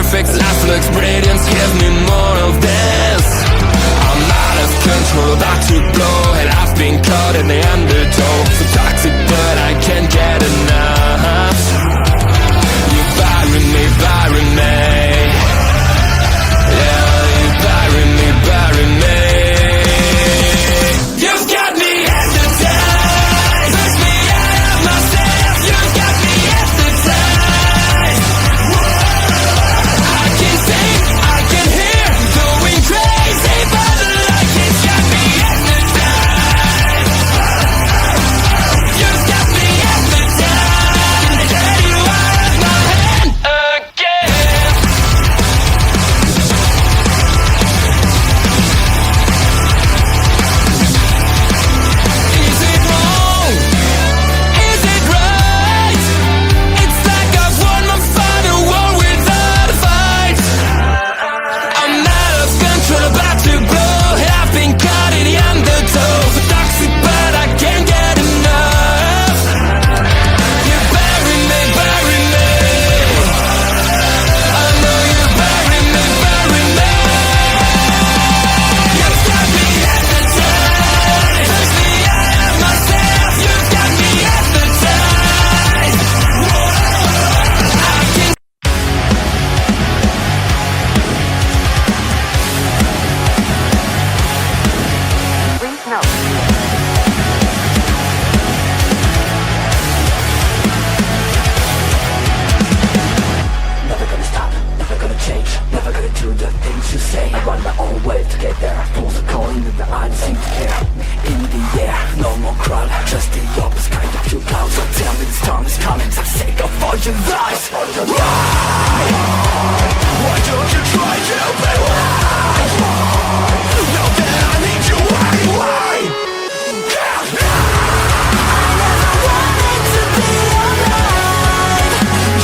perfect. Life looks brilliant, give me more of this. I'm out of control, about to blow, and I've been caught in the undertow. So toxic, but I can't get enough. You bury me, bury me. Yeah, you bury me, bury me. You've got me hypnotized, push me out of myself. You've got me hypnotized. I can see, I can hear, going crazy for the light. It's got me hypnotized. You've got me hypnotized. And get you out of my head again. Is it wrong? Is it right? It's like I've won my final war without a fight. I'm out of control, about to blow, and I've been caught in the undertow. So toxic, but I can't get enough. You bury me, bury me. I know you bury me, bury me. You've got me hypnotized, push me out of myself. You've got me hypnotized. I can Please note. Never gonna stop, never gonna change, never gonna do the things you say. I run my own way to get there. Pulls are calling and I don't seem to care. In the air, no more crowd, just the opposite kind of too loud. So tell me this time is coming for the sake of all your lies. Why don't you try to be wise? Now that I need you, why?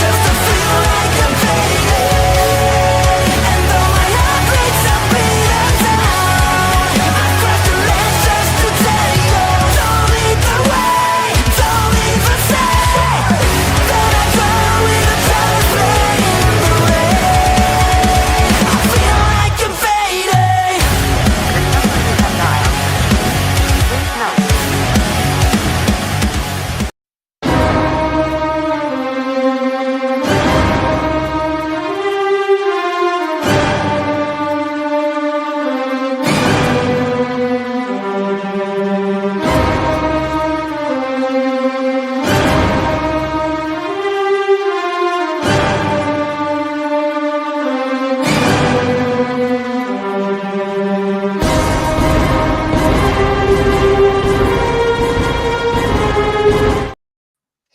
Just to feel like I'm fading. And though my heart breaks a beat down, I cross the ledge just to tell you. Don't lead the way, don't even say that I drown with a drowning in the rain. I feel like I'm fading. Please note.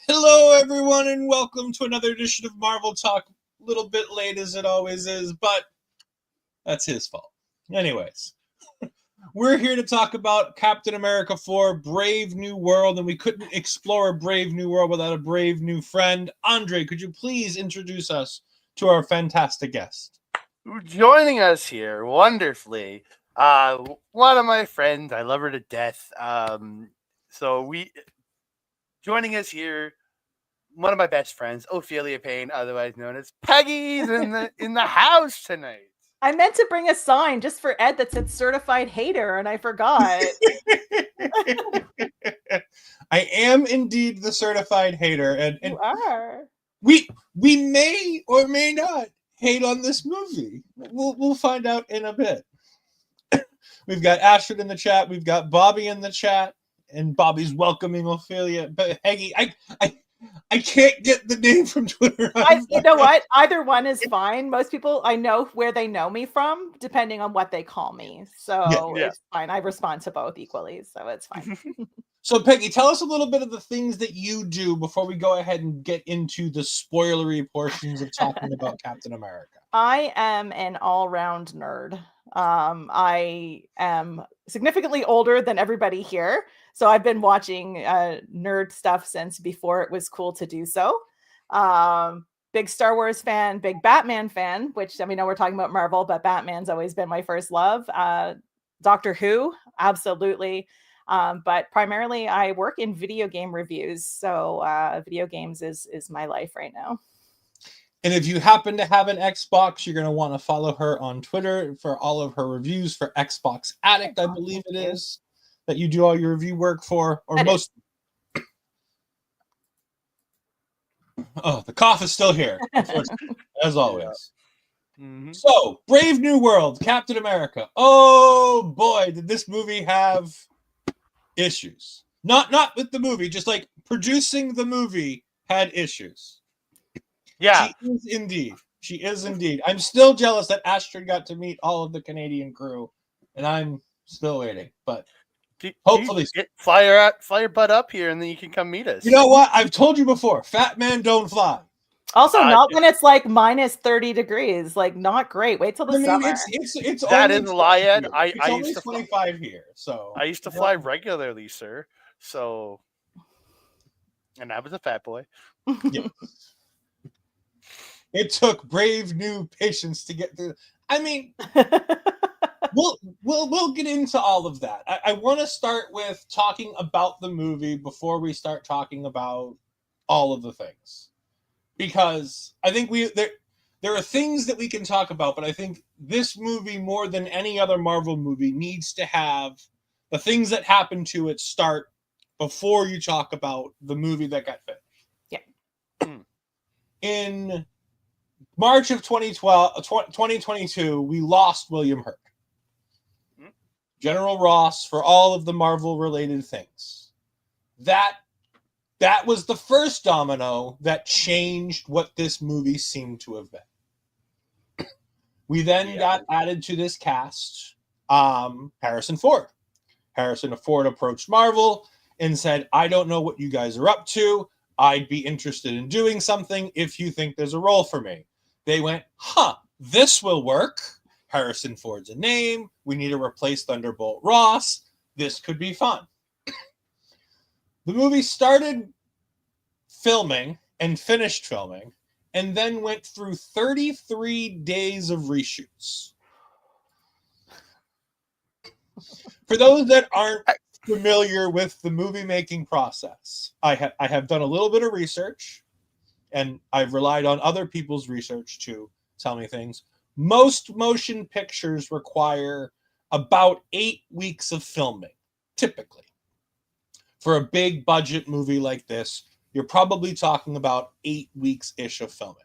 Hello, everyone, and welcome to another edition of Marvel Talk. A little bit late as it always is, but that's his fault. Anyways, we're here to talk about Captain America 4, Brave New World, and we couldn't explore a Brave New World without a brave new friend. Andre, could you please introduce us to our fantastic guest? Joining us here wonderfully, one of my friends. I love her to death. Joining us here, one of my best friends, Ophelia Payne, otherwise known as Peggy's in the house tonight. I meant to bring a sign just for Ed that said certified hater, and I forgot. I am indeed the certified hater, and You are. we may or may not hate on this movie. We'll find out in a bit. We've got Ashford in the chat. We've got Bobby in the chat, and Bobby's welcoming Ophelia. But Peggy, I can't get the name from Twitter. You know what? Either one is fine. Most people, I know where they know me from, depending on what they call me. So Yeah. it's fine. I respond to both equally, so it's fine. So, Peggy, tell us a little bit of the things that you do before we go ahead and get into the spoilery portions of talking about Captain America. I am an all-round nerd. I am significantly older than everybody here, so I've been watching nerd stuff since before it was cool to do so. Big Star Wars fan, big Batman fan, which, I mean, I know we're talking about Marvel, but Batman's always been my first love. Doctor Who, absolutely. But primarily I work in video game reviews. So video games is my life right now. And if you happen to have an Xbox, you're going to want to follow her on Twitter for all of her reviews for Xbox Addict, I believe it is, that you do all your review work for, or most. Oh, the cough is still here, as always. Mhm. So, Brave New World, Captain America. Oh boy, did this movie have issues. Not with the movie, just like producing the movie had issues. Yeah. She is indeed. I'm still jealous that Astrid got to meet all of the Canadian crew, and I'm still waiting. But hopefully, fly your butt up here, and then you can come meet us. you know what? I've told you before. Fat men don't fly. Also, not when it's like minus 30 degrees. Like, not great. Wait till the summer. It's that only isn't a lie yet. here. I It's only used to 25 here. So I used to fly regularly, sir. So, and I was a fat boy. Yes. It took brave new patience to get through. I mean, we'll get into all of that. I want to start with talking about the movie before we start talking about all of the things, because I think there are things that we can talk about, but I think this movie, more than any other Marvel movie, needs to have the things that happen to it start before you talk about the movie that got finished. Yeah. In March of 2022, we lost William Hurt. General Ross for all of the Marvel-related things. That was the first domino that changed what this movie seemed to have been. We then got added to this cast, Harrison Ford. Harrison Ford approached Marvel and said, I don't know what you guys are up to. I'd be interested in doing something if you think there's a role for me. They went, this will work. Harrison Ford's a name. We need to replace Thunderbolt Ross. This could be fun. The movie started filming and finished filming and then went through 33 days of reshoots. For those that aren't familiar with the movie making process, I have done a little bit of research, and I've relied on other people's research to tell me things. Most motion pictures require about 8 weeks of filming, typically. For a big budget movie like this, you're probably talking about 8 weeks-ish of filming.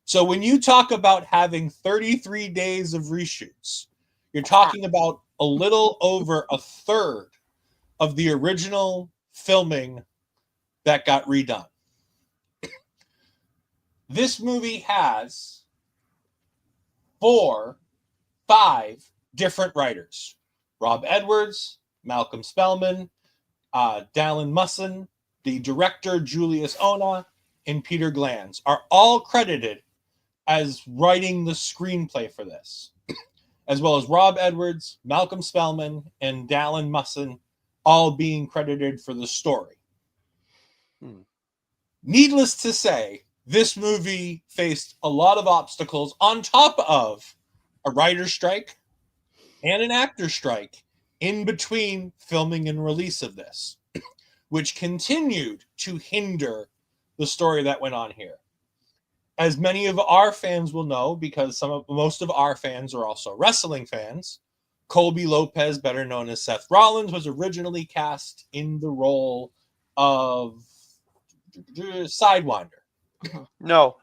So when you talk about having 33 days of reshoots, you're talking about a little over a third of the original filming that got redone. This movie has 5 different writers. Rob Edwards, Malcolm Spellman, Dallin Musson, the director Julius Ona, and Peter Glanz are all credited as writing the screenplay for this, as well as Rob Edwards, Malcolm Spellman, and Dallin Musson all being credited for the story. Needless to say, this movie faced a lot of obstacles on top of a writer's strike and an actor's strike in between filming and release of this, which continued to hinder the story that went on here. As many of our fans will know, because most of our fans are also wrestling fans, Colby Lopez, better known as Seth Rollins, was originally cast in the role of Sidewinder. No,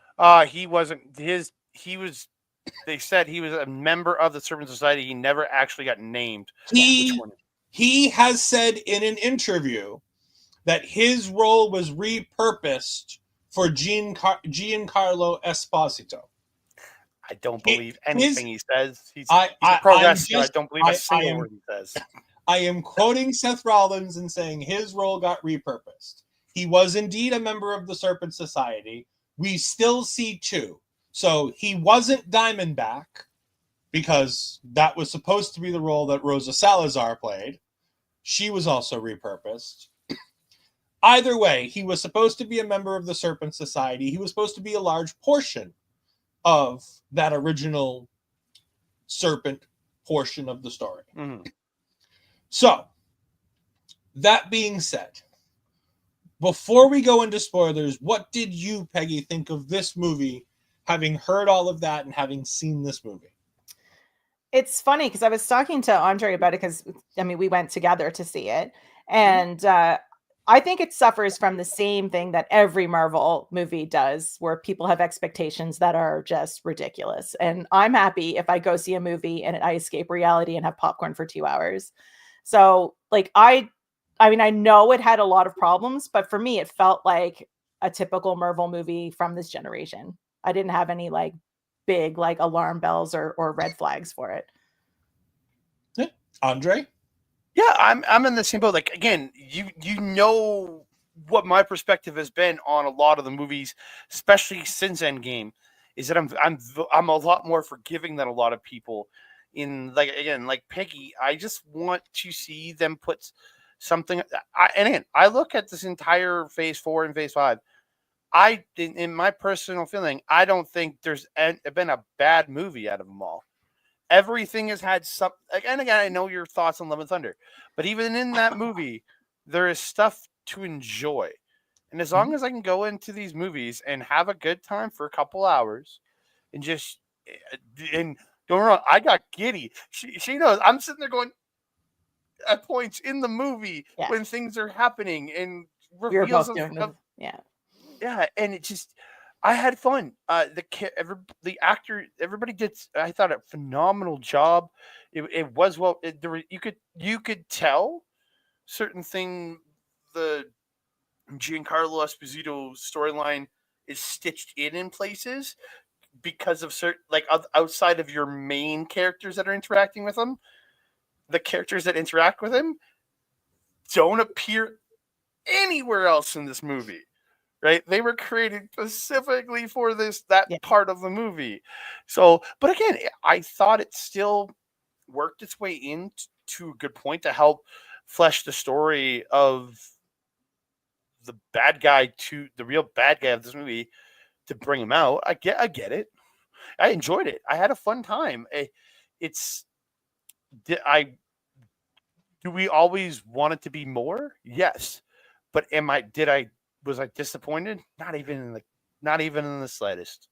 he wasn't. He was. They said he was a member of the Serpent Society. He never actually got named. He has said in an interview that his role was repurposed for Giancarlo Esposito. I don't believe anything he says. He's a pro wrestler. I don't believe a single word he says. I am quoting Seth Rollins and saying his role got repurposed. He was indeed a member of the Serpent Society. We still see 2. So he wasn't Diamondback, because that was supposed to be the role that Rosa Salazar played. She was also repurposed. Either way, he was supposed to be a member of the Serpent Society. He was supposed to be a large portion of that original Serpent portion of the story. Mm-hmm. So, that being said, before we go into spoilers, what did you, Peggy, think of this movie having heard all of that and having seen this movie? It's funny because I was talking to Andre about it because I mean we went together to see it, and I think it suffers from the same thing that every Marvel movie does, where people have expectations that are just ridiculous. And I'm happy if I go see a movie and I escape reality and have popcorn for 2 hours. So like I mean I know it had a lot of problems, but for me it felt like a typical Marvel movie from this generation. I didn't have any like big like alarm bells or red flags for it. Yeah. Andre? Yeah, I'm in the same boat. Like again, you know what my perspective has been on a lot of the movies, especially since Endgame, is that I'm a lot more forgiving than a lot of people. In like again, like Peggy, I just want to see them put something. And again, I look at this entire Phase 4 and Phase 5. In my personal feeling, I don't think there's been a bad movie out of them all. Everything has had some. And again, I know your thoughts on Love and Thunder, but even in that movie, there is stuff to enjoy. And as long as I can go into these movies and have a good time for a couple hours, and just and don't get me wrong, I got giddy. She knows I'm sitting there going at points in the movie Yeah. when things are happening and We were reveals both doing of yeah. yeah, and it just I had fun. The actor, everybody did. I thought a phenomenal job. It was well. You could tell certain thing. The Giancarlo Esposito storyline is stitched in places because of certain outside of your main characters that are interacting with him. The characters that interact with him don't appear anywhere else in this movie. Right, they were created specifically for that part of the movie. So, but again, I thought it still worked its way into a good point to help flesh the story of the bad guy to the real bad guy of this movie to bring him out. I get it. I enjoyed it. I had a fun time. Do we always want it to be more? Yes, but was I disappointed? Not even in the slightest.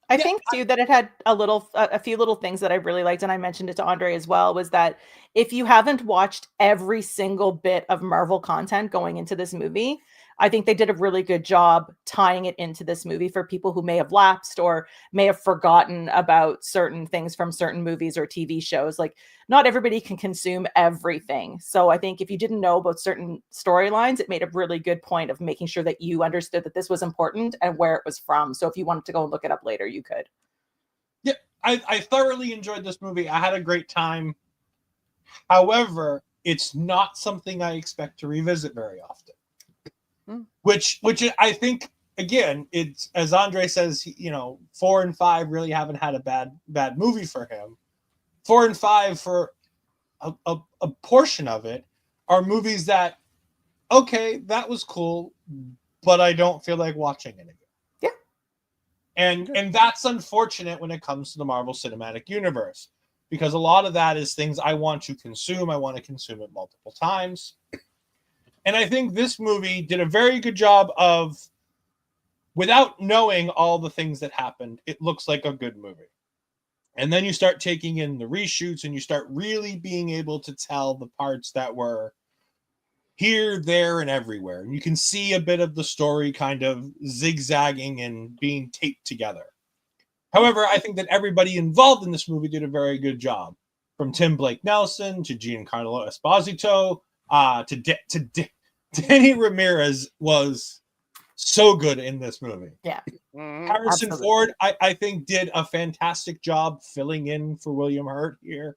I think too that it had a few little things that I really liked, and I mentioned it to Andre as well, was that if you haven't watched every single bit of Marvel content going into this movie, I think they did a really good job tying it into this movie for people who may have lapsed or may have forgotten about certain things from certain movies or TV shows. Like, not everybody can consume everything. So I think if you didn't know about certain storylines, it made a really good point of making sure that you understood that this was important and where it was from. So if you wanted to go and look it up later, you could. Yeah, I thoroughly enjoyed this movie. I had a great time. However, it's not something I expect to revisit very often. Which I think, again, it's as Andre says, 4 and 5 really haven't had a bad movie for him. 4 and 5, for a portion of it, are movies that, okay, that was cool, but I don't feel like watching it again. Yeah. And that's unfortunate when it comes to the Marvel Cinematic Universe, because a lot of that is things I want to consume. I want to consume it multiple times. And I think this movie did a very good job of, without knowing all the things that happened, it looks like a good movie. And then you start taking in the reshoots and you start really being able to tell the parts that were here, there, and everywhere. And you can see a bit of the story kind of zigzagging and being taped together. However, I think that everybody involved in this movie did a very good job. From Tim Blake Nelson to Giancarlo Esposito to Danny Ramirez was so good in this movie. Yeah. Harrison Ford, I think, did a fantastic job filling in for William Hurt here,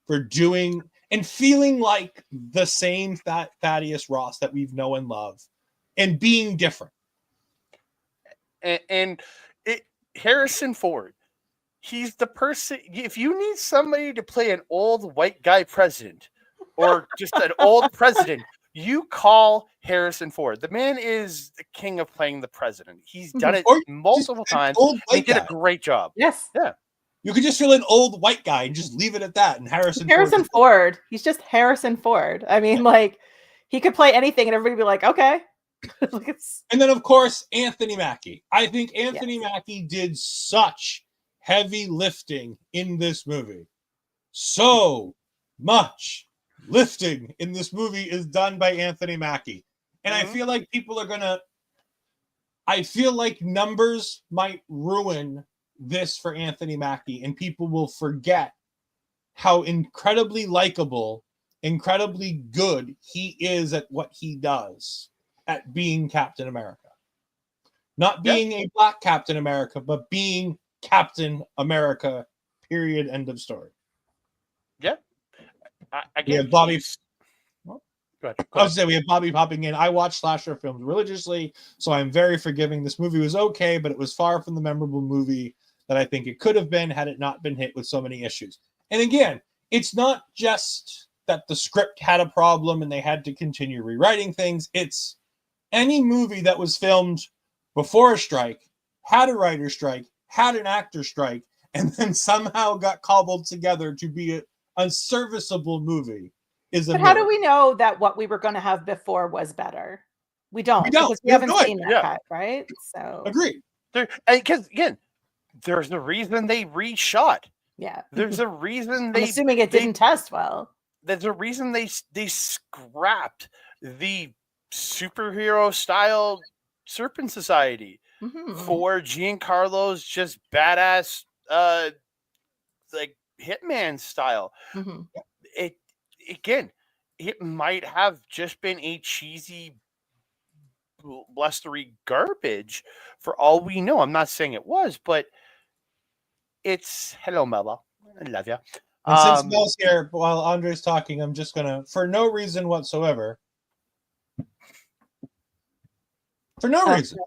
for doing and feeling like the same Thaddeus Ross that we've known and love, and being different. And Harrison Ford, he's the person. If you need somebody to play an old white guy president or just an old president, you call Harrison Ford. The man is the king of playing the president. He's done it multiple times. He did a great job. Yes. Yeah. You could just feel an old white guy and just leave it at that. And Harrison Ford. He's just Harrison Ford. I mean, like, he could play anything and everybody would be like, okay. Like, it's- And then, of course, Anthony Mackie. I think Anthony Yes. Mackie did such heavy lifting in this movie. So much lifting in this movie is done by Anthony Mackie. And I Mhm. feel like I feel like numbers might ruin this for Anthony Mackie, and people will forget how incredibly likable, incredibly good he is at what he does, at being Captain America. Not Yeah. being a black Captain America, but being Captain America, period, end of story. Yeah. We Again, have Bobby. he's- Go ahead. I was saying we have Bobby popping in. I watch slasher films religiously, so I'm very forgiving. This movie was okay, but it was far from the memorable movie that I think it could have been had it not been hit with so many issues. And again, it's not just that the script had a problem and they had to continue rewriting things. It's any movie that was filmed before a strike, had a writer's strike, had an actor strike, and then somehow got cobbled together to be a serviceable movie is a But how do miracle. we know that what we were going to have before was better? We don't, We don't. because we We have haven't no seen that idea. cut, right? So Agreed. Because again, there's a reason they reshot. yeah, There's a reason I'm they. assuming it they- didn't test well. There's a reason they scrapped the superhero style Serpent Society Mhm. for Giancarlo's just badass, like hitman style. Mhm. It again, it might have just been a cheesy, blustery garbage for all we know. I'm not saying it was, but it's hello, Mella. I love you. And since Mel's here while Andre's talking, I'm just gonna, for no reason whatsoever, for no reason,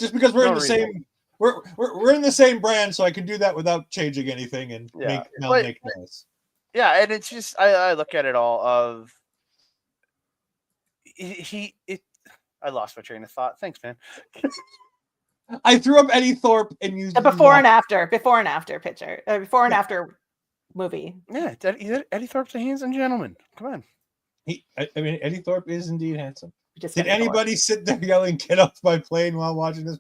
just because we're No in the reason. same, we're in the same brand, so I can do that without changing anything and Yeah, make Mel but- make noise. Yeah, and it's just I look at it all of I lost my train of thought. Thanks, man. I threw up Eddie Thorpe and used The before and after picture, before and Yeah. after movie. Yeah, Eddie Thorpe's a handsome gentleman. Come on. I mean, Eddie Thorpe is indeed handsome. Just Did getting bored. anybody sit there yelling "Get off my plane" while watching this?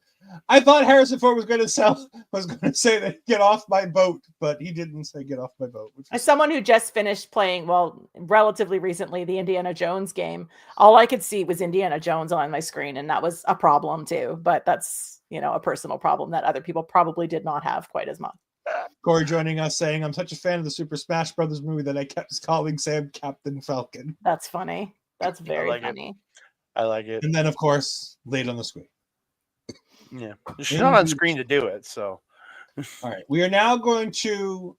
I thought Harrison Ford was going to say that "Get off my boat," but he didn't say "Get off my boat." Which As was, someone who just finished playing, well, relatively recently, the Indiana Jones game, all I could see was Indiana Jones on my screen, and that was a problem too. But that's, a personal problem that other people probably did not have quite as much. Corey joining us saying, "I'm such a fan of the Super Smash Brothers movie that I kept calling Sam Captain Falcon." That's funny. That's very like it. funny. I like it. And then, of course, late on the screen. Yeah, she's not on Indeed. screen to do it, so All right, we are now going to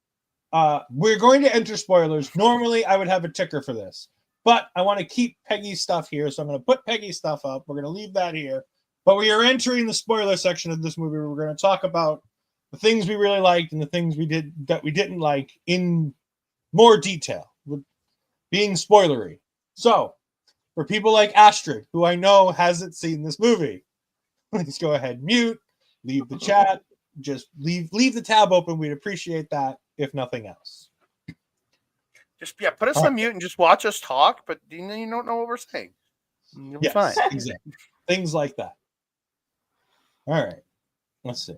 enter spoilers. Normally, I would have a ticker for this, but I want to keep Peggy's stuff here, so I'm going to put Peggy's stuff up. We're going to leave that here, but we are entering the spoiler section of this movie. We're going to talk about the things we really liked and the things we didn't like in more detail, with being spoilery. So, for people like Astrid, who I know hasn't seen this movie, please go ahead, mute, leave the chat, just leave the tab open. We'd appreciate that, if nothing else. just put us All on mute and just watch us talk. But you don't know what we're saying. You'll be fine. Exactly. Things like that. All right, let's see.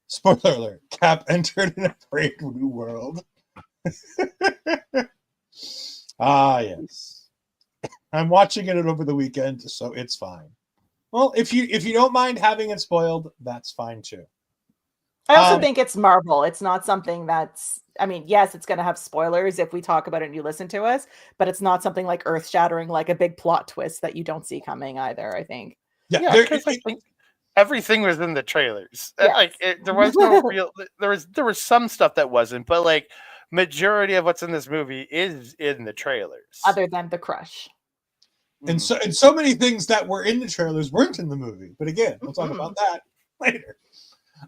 Spoiler alert: Cap entered an brave new world. Yes. I'm watching it over the weekend, so it's fine. Well, if you don't mind having it spoiled, that's fine too. I also think it's Marvel. It's not something that's, yes, it's going to have spoilers if we talk about it and you listen to us, but it's not something like earth shattering, like a big plot twist that you don't see coming either, I think. Yeah, because everything was in the trailers. Yes. There was no real. There was some stuff that wasn't, but like majority of what's in this movie is in the trailers. Other than the crush. and so many things that were in the trailers weren't in the movie. But again, we'll talk about that later.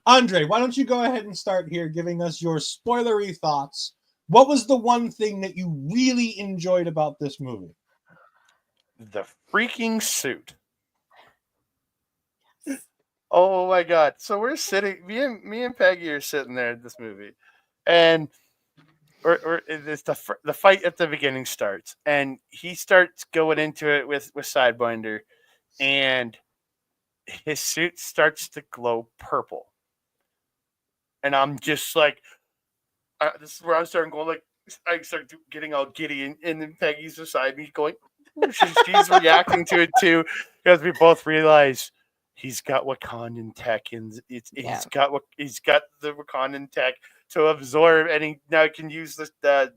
Andre, why don't you go ahead and start here, giving us your spoilery thoughts. What was the one thing that you really enjoyed about this movie? The freaking suit. Oh my god! So we're sitting. Me and Peggy are sitting there at this movie, and it's the fight at the beginning starts, and he starts going into it with Sidewinder, and his suit starts to glow purple. And I'm just like, this is where I'm starting going, like, I start getting all giddy, and then Peggy's beside me going, she's reacting to it too, because we both realize he's got Wakandan tech, and he's got the Wakandan tech to absorb, and he now can use the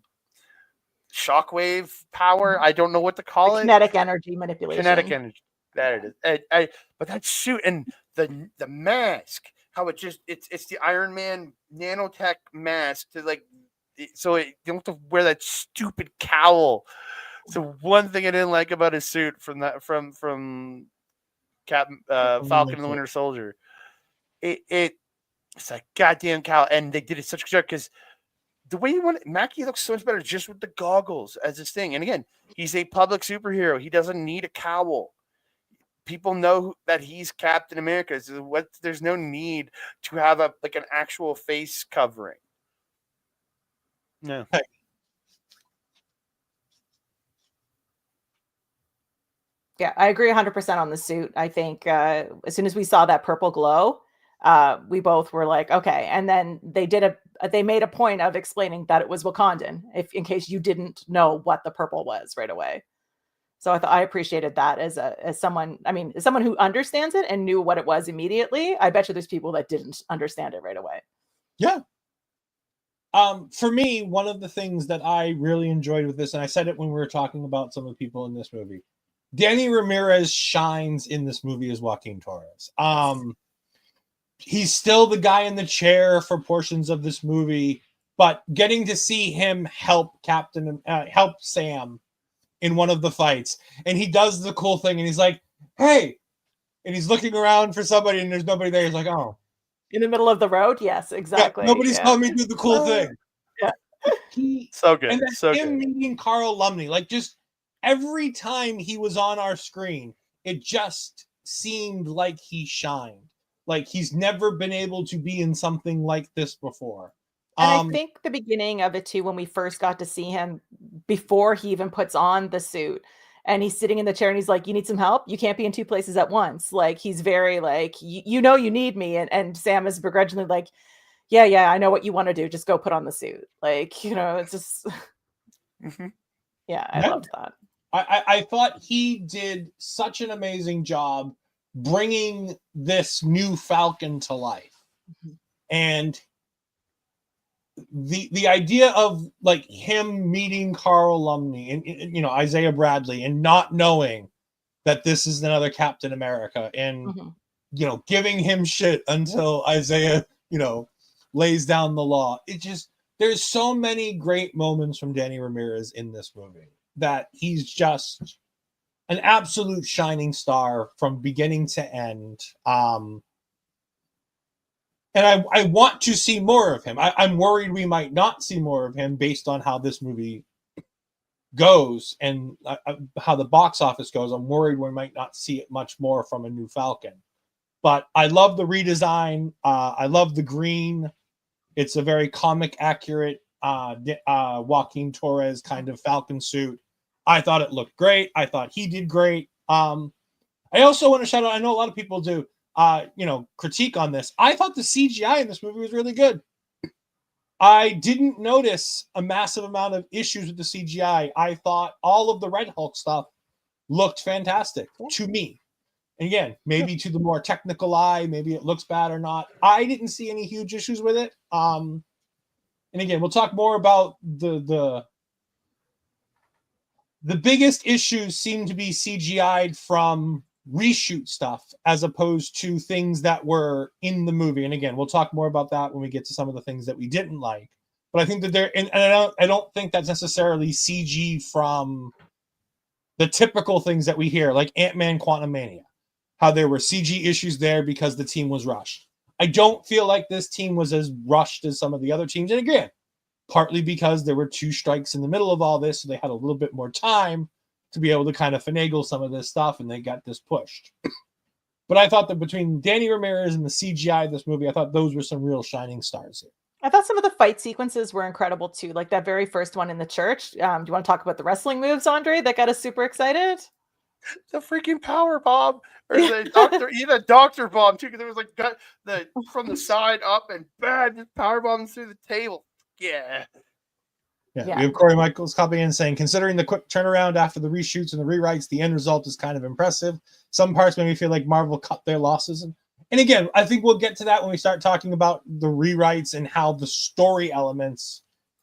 shockwave power. I don't know what to call it. Kinetic energy manipulation. Kinetic energy. That it is. But that suit and the mask, how it's the Iron Man nanotech mask to like, so you don't have to wear that stupid cowl. So one thing I didn't like about his suit from Falcon and the Winter Soldier, it's like goddamn cowl, and they did it such a good job because the way you want it, Mackie looks so much better just with the goggles as his thing. And again, he's a public superhero. He doesn't need a cowl. People know that he's Captain America. So there's no need to have an actual face covering. No. Yeah, I agree 100% on the suit. I think as soon as we saw that purple glow, we both were like, okay. And then they made a point of explaining that it was Wakandan, in case you didn't know what the purple was right away. So I appreciated that as someone who understands it and knew what it was immediately. I bet you there's people that didn't understand it right away. Yeah. For me, one of the things that I really enjoyed with this, and I said it when we were talking about some of the people in this movie, Danny Ramirez shines in this movie as Joaquin Torres. He's still the guy in the chair for portions of this movie, but getting to see him help Sam in one of the fights, and he does the cool thing, and he's like, "Hey," and he's looking around for somebody, and there's nobody there. He's like, "Oh." In the middle of the road? Yes, exactly. Yeah, nobody's telling me to do the cool thing. Yeah. So good. And then so him good. meeting Carl Lumley, like just every time he was on our screen, it just seemed like he shined. Like he's never been able to be in something like this before. And I think the beginning of it too, when we first got to see him before he even puts on the suit, and he's sitting in the chair and he's like, "You need some help? You can't be in two places at once." Like he's very like, you need me. And Sam is begrudgingly like, yeah, I know what you want to do. Just go put on the suit. Like, it's just, yeah, I loved that. I thought he did such an amazing job bringing this new Falcon to life. And the idea of like him meeting Carl Lumley and Isaiah Bradley and not knowing that this is another Captain America and giving him shit until Isaiah lays down the law. There's so many great moments from Danny Ramirez in this movie that he's just an absolute shining star from beginning to end. And I want to see more of him. I'm worried we might not see more of him based on how this movie goes and how the box office goes. I'm worried we might not see it much more from a new Falcon. But I love the redesign. I love the green. It's a very comic accurate Joaquin Torres kind of Falcon suit. I thought it looked great. I thought he did great. I also want to shout out, I know a lot of people do, critique on this. I thought the CGI in this movie was really good. I didn't notice a massive amount of issues with the CGI. I thought all of the Red Hulk stuff looked fantastic to me. And again, maybe to the more technical eye, maybe it looks bad or not. I didn't see any huge issues with it. And again, we'll talk more about the biggest issues seem to be CGI'd from reshoot stuff as opposed to things that were in the movie. And again, we'll talk more about that when we get to some of the things that we didn't like. But I think that and I don't think that's necessarily CG from the typical things that we hear, like Ant-Man Quantumania, how there were CG issues there because the team was rushed. I don't feel like this team was as rushed as some of the other teams. And again, partly because there were 2 strikes in the middle of all this, so they had a little bit more time to be able to kind of finagle some of this stuff, and they got this pushed. But I thought that between Danny Ramirez and the CGI of this movie, I thought those were some real shining stars here. I thought some of the fight sequences were incredible too, like that very first one in the church. Do you want to talk about the wrestling moves, Andre, that got us super excited? the freaking power bomb or the doctor, even doctor bomb too. 'Cause there was like the from the side up and bad just power bombs through the table. Yeah. Yeah, Yeah. we have Corey Michaels copying in saying, considering the quick turnaround after the reshoots and the rewrites, the end result is kind of impressive. Some parts made me feel like Marvel cut their losses. And again, I think we'll get to that when we start talking about the rewrites and how the story elements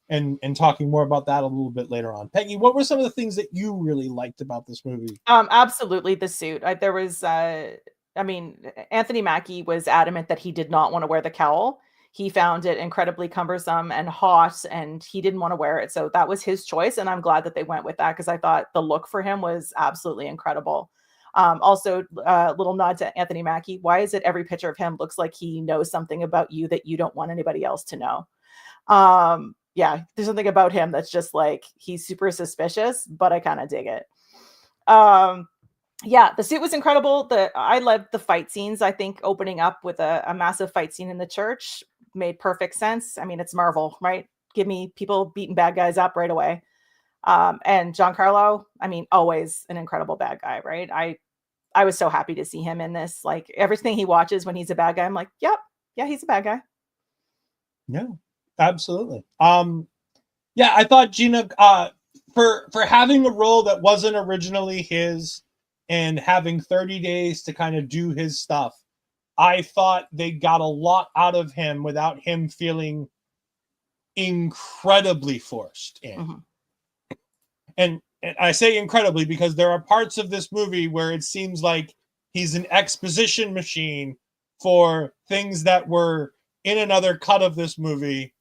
and talking more about that a little bit later on. Peggy, what were some of the things that you really liked about this movie? Absolutely the suit. There was, Anthony Mackie was adamant that he did not want to wear the cowl. He found it incredibly cumbersome and hot, and he didn't want to wear it. So that was his choice, and I'm glad that they went with that because I thought the look for him was absolutely incredible. Also, little nod to Anthony Mackie. Why is it every picture of him looks like he knows something about you that you don't want anybody else to know? Yeah, there's something about him that's just like he's super suspicious, but I kind of dig it. Yeah, the suit was incredible. I loved the fight scenes. I think opening up with a massive fight scene in the church made perfect sense. I mean, it's Marvel, right? Give me people beating bad guys up right away. And Giancarlo, I mean, always an incredible bad guy, right? I was so happy to see him in this. Like everything he watches when he's a bad guy, I'm like, yep, yeah, he's a bad guy. Yeah, absolutely. Yeah, I thought Gina, for having a role that wasn't originally his and having 30 days to kind of do his stuff, I thought they got a lot out of him without him feeling incredibly forced in. Mm-hmm. And I say incredibly because there are parts of this movie where it seems like he's an exposition machine for things that were in another cut of this movie.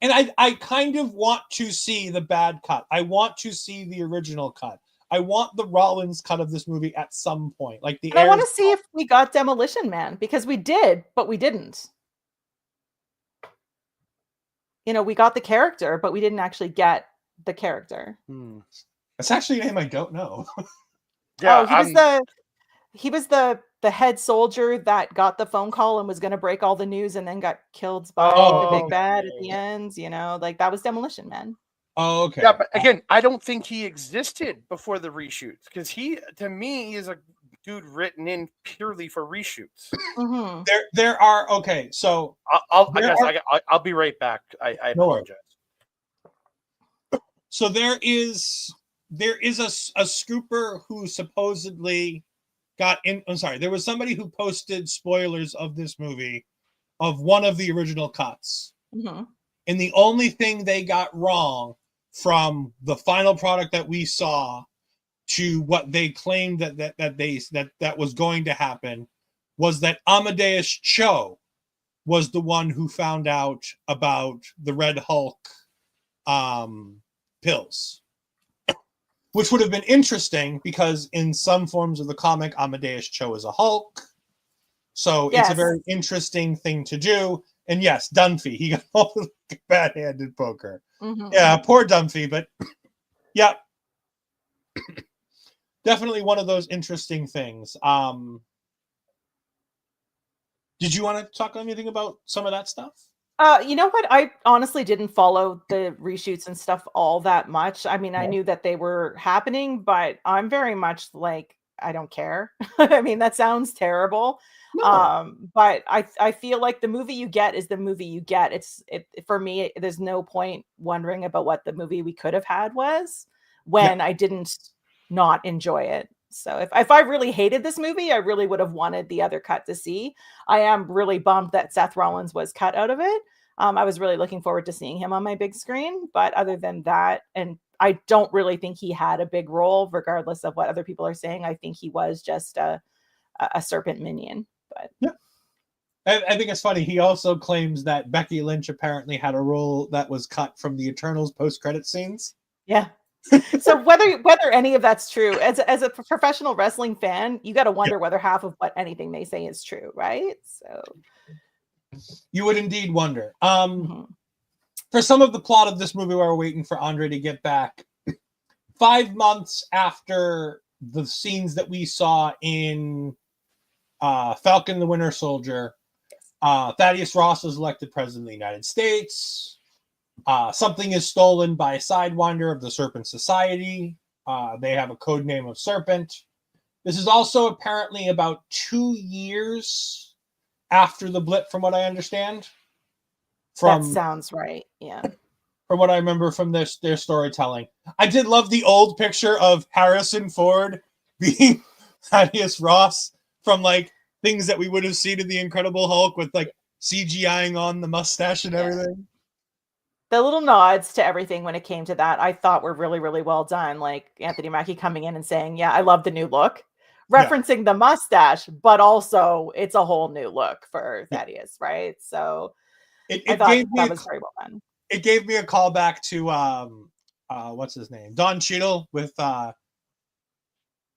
And I kind of want to see the bad cut. I want to see the original cut. I want the Rollins cut of this movie at some point. Like And I want to see if we got Demolition Man because we did, but we didn't. You know, we got the character, but we didn't actually get the character. That's actually a name I don't know. Yeah, he was the head soldier that got the phone call and was going to break all the news and then got killed by the big bad at the end. You know, like that was Demolition Man. Oh, okay. Yeah, but again, I don't think he existed before the reshoots because to me, he is a dude written in purely for reshoots. Mm-hmm. There are okay. So I'll be right back. I apologize. So there is a scooper who supposedly got in. I'm sorry, there was somebody who posted spoilers of this movie, of one of the original cuts, Mm-hmm. and the only thing they got wrong from the final product that we saw to what they claimed that was going to happen was that Amadeus Cho was the one who found out about the Red Hulk pills, which would have been interesting because in some forms of the comic, Amadeus Cho is a Hulk. So Yes. It's a very interesting thing to do. And yes, Dunphy, he got all the bad-handed poker. Mm-hmm. Yeah, poor Dunphy, but yeah, definitely one of those interesting things. Did you want to talk anything about some of that stuff? You know what? I honestly didn't follow the reshoots and stuff all that much. I mean, I knew that they were happening, but I'm very much like, I don't care. I mean, that sounds terrible. No. But I feel like the movie you get is the movie you get. For me, there's no point wondering about what the movie we could have had was when I didn't not enjoy it. So if I really hated this movie, I really would have wanted the other cut to see. I am really bummed that Seth Rollins was cut out of it. I was really looking forward to seeing him on my big screen. But other than that, and I don't really think he had a big role, regardless of what other people are saying. I think he was just a serpent minion. But yeah, I think it's funny. He also claims that Becky Lynch apparently had a role that was cut from the Eternals post-credit scenes. Yeah. So whether any of that's true, as a professional wrestling fan, you got to wonder whether half of what anything they say is true, right? So you would indeed wonder. For some of the plot of this movie, while we're waiting for Andre to get back, 5 months after the scenes that we saw in Falcon the Winter Soldier, Thaddeus Ross is elected president of the United States. Something is stolen by Sidewinder of the Serpent Society. They have a code name of Serpent. This is also apparently about 2 years after the blip, from what I understand. That sounds right. Yeah. From what I remember from their storytelling. I did love the old picture of Harrison Ford being Thaddeus Ross from like things that we would have seen in the Incredible Hulk with like CGIing on the mustache and everything. The little nods to everything when it came to that, I thought were really, really well done. Like Anthony Mackie coming in and saying, "Yeah, I love the new look," referencing the mustache, but also it's a whole new look for Thaddeus, right? So I thought that was very well done. It gave me a callback to what's his name? Don Cheadle with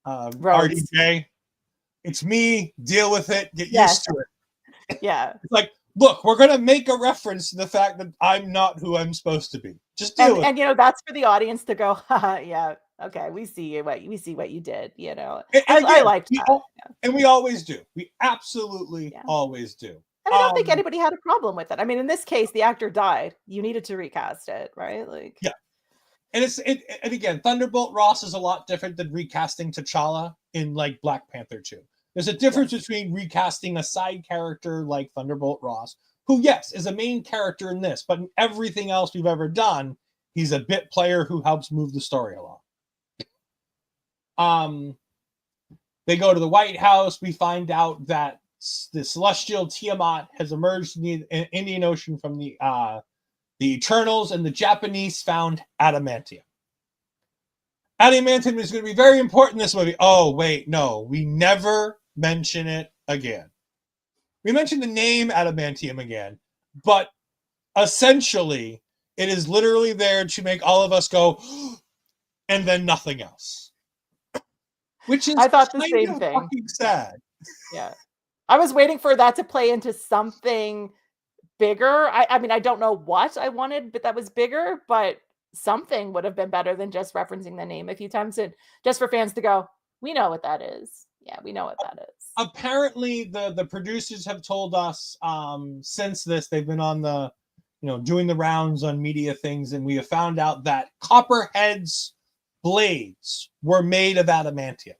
RDJ. It's me, deal with it, get used to it. Yeah. It's like, look, we're gonna make a reference to the fact that I'm not who I'm supposed to be. Just deal with it. And you know, that's for the audience to go, yeah, okay, we see what you did, you know. And I again, liked that. And we always do. We absolutely always do. And I don't think anybody had a problem with it. I mean, in this case, the actor died. You needed to recast it, right? Like, yeah. And and again, Thunderbolt Ross is a lot different than recasting T'Challa in like Black Panther 2. There's a difference between recasting a side character like Thunderbolt Ross, who, yes, is a main character in this, but in everything else we've ever done, he's a bit player who helps move the story along. They go to the White House. We find out that the celestial Tiamat has emerged in the Indian Ocean from the Eternals, and the Japanese found adamantium. Adamantium is going to be very important in this movie. Oh, wait, no. We never mention it again. We mention the name adamantium again, but essentially, it is literally there to make all of us go, and then nothing else. Which is I thought the same thing. Fucking sad. Yeah. I was waiting for that to play into something bigger. I mean, I don't know what I wanted, but that was bigger, but something would have been better than just referencing the name a few times, and just for fans to go, we know what that is. Yeah, we know what that is. Apparently the producers have told us since this, they've been on the, doing the rounds on media things, and we have found out that Copperhead's blades were made of adamantium.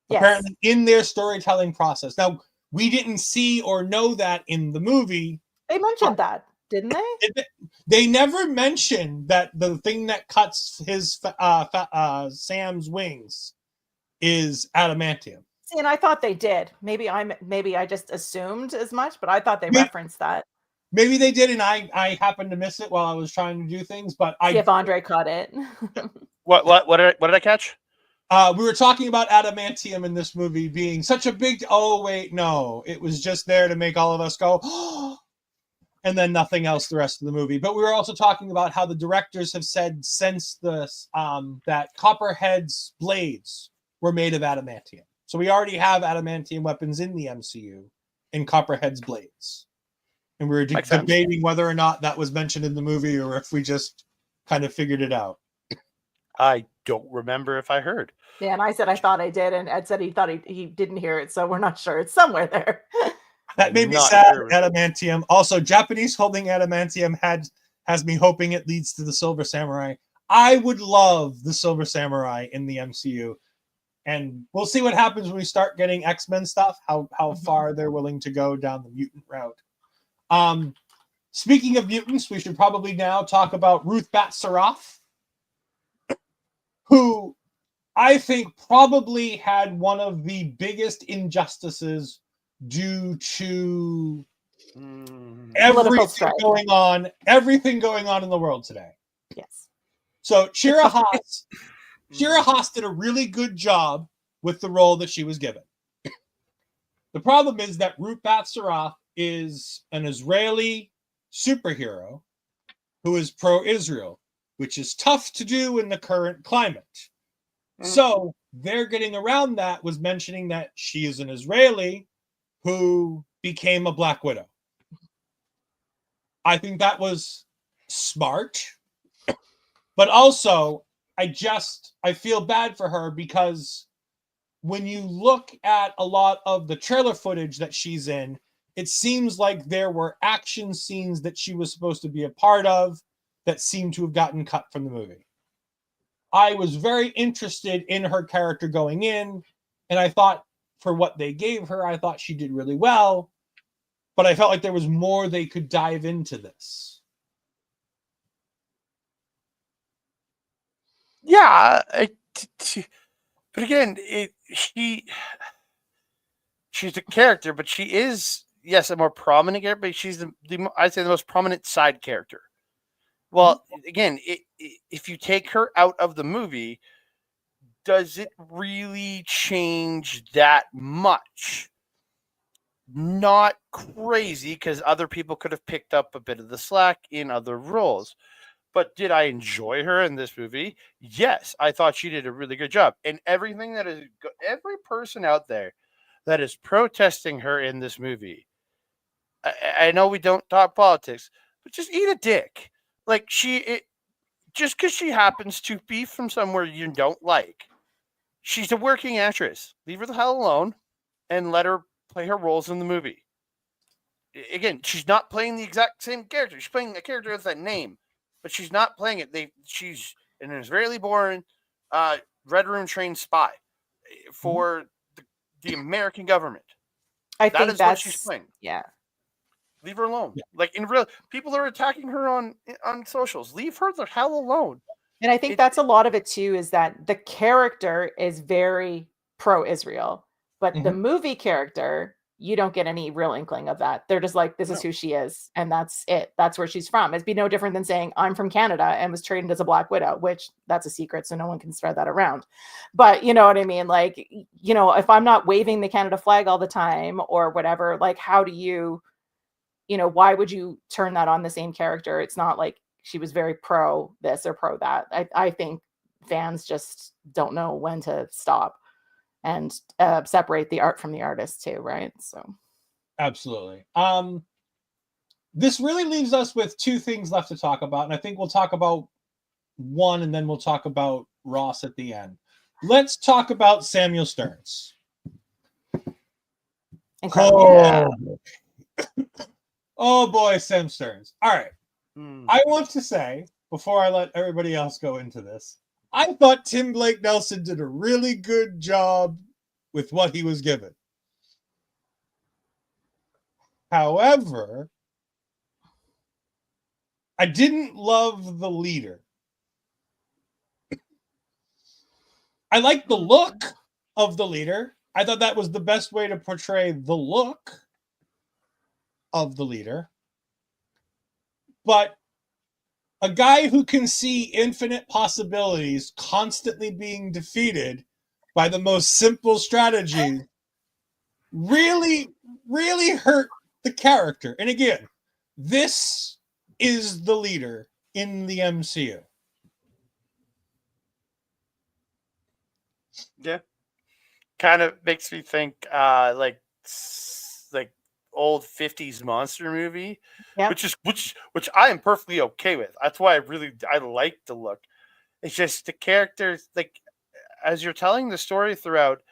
Yes. Apparently in their storytelling process. Now, we didn't see or know that in the movie. They mentioned that, didn't they? They never mentioned that the thing that cuts his Sam's wings is adamantium. See, and I thought they did. Maybe I just assumed as much, but I thought they referenced that. Maybe they did, and I happened to miss it while I was trying to do things. But see if Andre caught it. What did I catch? We were talking about adamantium in this movie being such a big. Oh wait, no, it was just there to make all of us go, oh, and then nothing else the rest of the movie. But we were also talking about how the directors have said since this that Copperhead's blades were made of adamantium. So we already have adamantium weapons in the MCU in Copperhead's blades. And we were debating whether or not that was mentioned in the movie or if we just kind of figured it out. I don't remember if I heard. Yeah, and I said I thought I did, and Ed said he thought he didn't hear it, so we're not sure. It's somewhere there. That made me sad. Adamantium. Also, Japanese holding adamantium has me hoping it leads to the Silver Samurai. I would love the Silver Samurai in the MCU. And we'll see what happens when we start getting X-Men stuff, how far they're willing to go down the mutant route. Speaking of mutants, we should probably now talk about Ruth Bat-Sarath, who I think probably had one of the biggest injustices due to everything going on in the world today. Yes. So Shira Haas did a really good job with the role that she was given. The problem is that Ruth Bat-Sarath is an Israeli superhero who is pro-Israel, which is tough to do in the current climate. So they're getting around that was mentioning that she is an Israeli who became a Black Widow. I think that was smart, but also I feel bad for her because when you look at a lot of the trailer footage that she's in, it seems like there were action scenes that she was supposed to be a part of that seem to have gotten cut from the movie. I was very interested in her character going in, and I thought for what they gave her, I thought she did really well, but I felt like there was more they could dive into this. Yeah, but again, she's a character, but she is, yes, a more prominent character, but she's I'd say the most prominent side character. Well, again, if you take her out of the movie, does it really change that much? Not crazy, because other people could have picked up a bit of the slack in other roles. But did I enjoy her in this movie? Yes, I thought she did a really good job. And everything that is every person out there that is protesting her in this movie, I know we don't talk politics, but just eat a dick. Like just because she happens to be from somewhere you don't like, she's a working actress. Leave her the hell alone and let her play her roles in the movie. Again, she's not playing the exact same character. She's playing a character with that name, but she's not playing it. She's an Israeli-born, Red Room trained spy for the American government. I That think is that's what she's playing. yeah. Leave her alone. Yeah. Like in real, people are attacking her on socials. Leave her the hell alone. And I think that's a lot of it too, is that the character is very pro-Israel, but the movie character, you don't get any real inkling of that. They're just like, this is who she is, and that's it. That's where she's from. It'd be no different than saying, I'm from Canada and was trained as a Black Widow, which that's a secret, so no one can spread that around. But you know what I mean? Like, you know, if I'm not waving the Canada flag all the time or whatever, like, how do you know, why would you turn that on the same character? It's not like she was very pro this or pro that. I think fans just don't know when to stop and separate the art from the artist too, right? So Absolutely. This really leaves us with two things left to talk about, and I think we'll talk about one and then we'll talk about Ross at the end. Let's talk about Samuel Stearns. incredible. Oh boy, Sam Stearns. All right. Hmm. I want to say, before I let everybody else go into this, I thought Tim Blake Nelson did a really good job with what he was given. However, I didn't love the leader. I liked the look of the leader. I thought that was the best way to portray the look of the leader. But a guy who can see infinite possibilities constantly being defeated by the most simple strategy really, really hurt the character. And again, this is the leader in the MCU. Yeah, kind of makes me think like old 50s monster movie, Yeah. which I am perfectly okay with. That's why I like the look. It's just the characters, like, as you're telling the story throughout,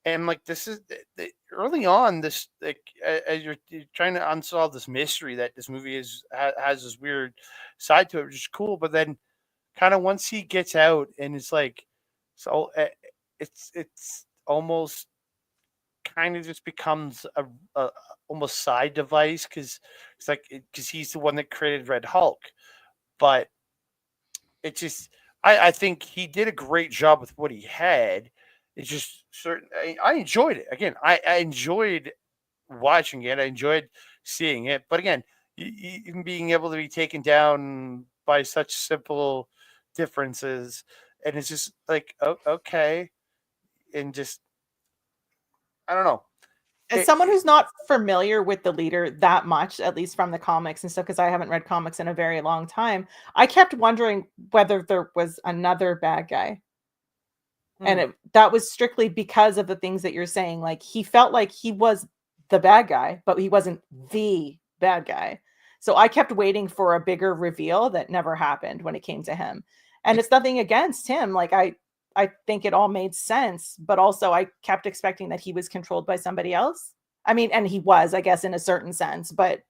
and like this is early on, this, like, as you're trying to unsolve this mystery that this movie has this weird side to it, which is cool. But then kind of once he gets out, and it's like, so it's almost kind of just becomes a almost side device, because it's like, because he's the one that created Red Hulk. But it just, I think he did a great job with what he had. It's just certain. I enjoyed it. Again, I enjoyed watching it. I enjoyed seeing it. But again, even being able to be taken down by such simple differences, and it's just like, okay, and just, I don't know. As someone who's not familiar with the leader that much, at least from the comics and stuff, because I haven't read comics in a very long time, I kept wondering whether there was another bad guy. And that was strictly because of the things that you're saying. Like, he felt like he was the bad guy, but he wasn't the bad guy. So I kept waiting for a bigger reveal that never happened when it came to him. And it's nothing against him. Like, I think it all made sense, but also I kept expecting that he was controlled by somebody else. I mean, and he was, I guess, in a certain sense, but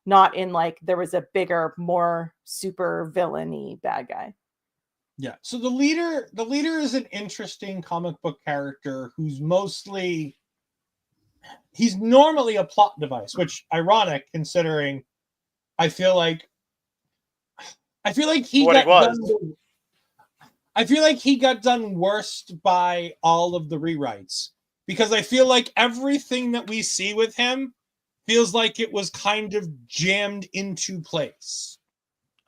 not in like there was a bigger, more super villainy bad guy. Yeah. So the leader is an interesting comic book character who's he's normally a plot device, which ironic considering I feel like he What he got was. done. I feel like he got done worst by all of the rewrites because I feel like everything that we see with him feels like it was kind of jammed into place.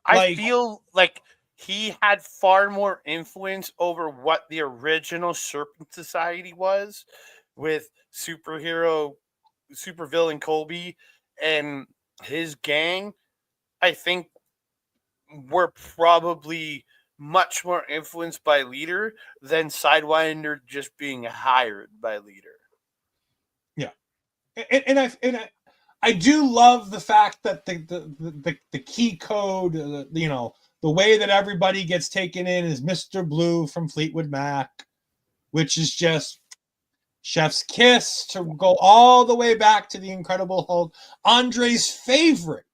I feel like he had far more influence over what the original Serpent Society was with supervillain Colby and his gang. I think were probably much more influenced by Leader than Sidewinder just being hired by Leader. Yeah, I do love the fact that the key code, the way that everybody gets taken in is Mr. Blue from Fleetwood Mac, which is just chef's kiss to go all the way back to the Incredible Hulk, Andre's favorite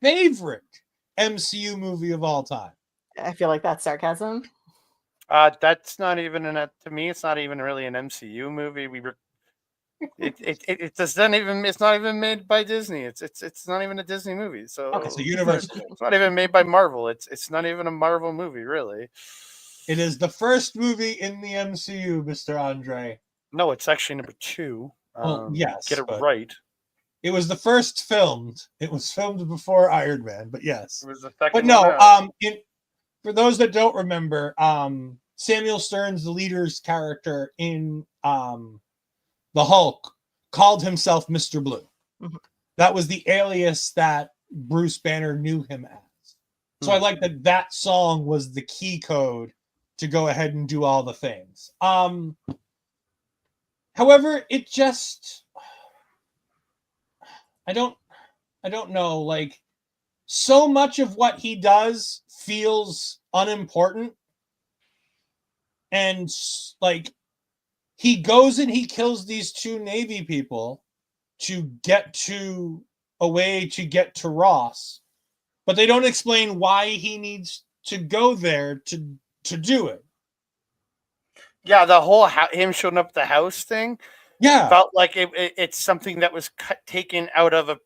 MCU movie of all time. I feel like that's sarcasm. That's not even to me. It's not even really an MCU movie. It doesn't even. It's not even made by Disney. It's not even a Disney movie. So Okay. It's a Universal. It's not even made by Marvel. It's not even a Marvel movie, really. It is the first movie in the MCU, Mr. Andre. No, it's actually number 2. Yes, get it but right. It was the first filmed. It was filmed before Iron Man, but yes. It was the second. But no, for those that don't remember, Samuel Stearns, the leader's character in the Hulk, called himself Mr. Blue. Mhm. That was the alias that Bruce Banner knew him as. So I like that song was the key code to go ahead and do all the things. However, it just I don't know, like so much of what he does feels unimportant. And like he goes and he kills these 2 Navy people to get to a way to get to Ross, but they don't explain why he needs to go there to do it. Yeah, the whole him showing up at the house thing. Yeah, Felt like it's something that was taken out of an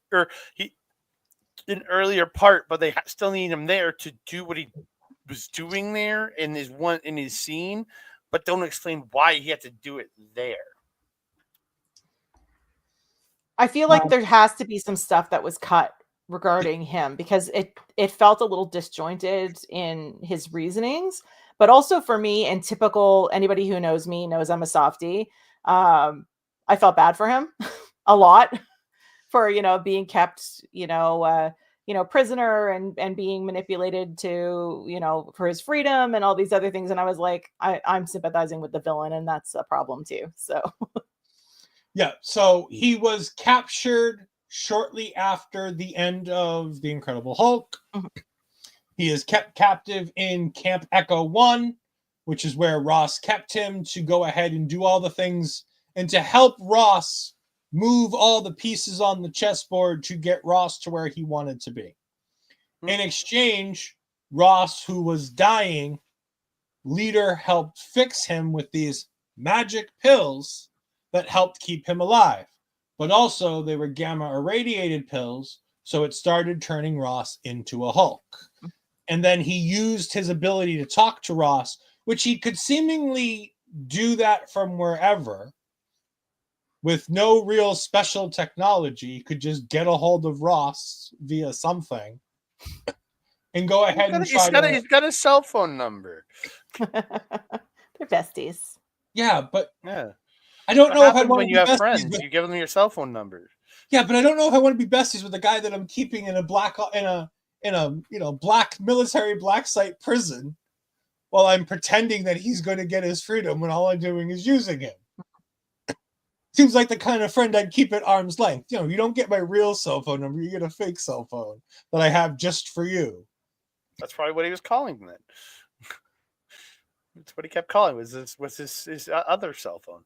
earlier part, but they still need him there to do what he was doing there in his scene, but don't explain why he had to do it there. I feel like there has to be some stuff that was cut regarding him because it felt a little disjointed in his reasonings. But also for me, and typical anybody who knows me knows I'm a softie. I felt bad for him a lot for being kept prisoner and being manipulated to for his freedom and all these other things. And I was like, I'm sympathizing with the villain, and that's a problem too. So. Yeah, so he was captured shortly after the end of The Incredible Hulk. Mhm. He is kept captive in Camp Echo 1, which is where Ross kept him to go ahead and do all the things and to help Ross move all the pieces on the chessboard to get Ross to where he wanted to be. In exchange, Ross, who was dying, Leader helped fix him with these magic pills that helped keep him alive. But also, they were gamma irradiated pills, so it started turning Ross into a Hulk. And then he used his ability to talk to Ross, which he could seemingly do that from wherever with no real special technology. He could just get a hold of Ross via something and go ahead and try He's got a cell phone number. They're besties. Yeah, but Yeah. I don't know if I want when to you be have besties friends, with, you give them your cell phone number. yeah, but I don't know if I want to be besties with a guy that I'm keeping in a black military black site prison while I'm pretending that he's going to get his freedom when all I'm doing is using him. Seems like the kind of friend I'd keep at arm's length. You don't get my real cell phone number, you get a fake cell phone that I have just for you. That's probably what he was calling then. That's what he kept calling was his other cell phone.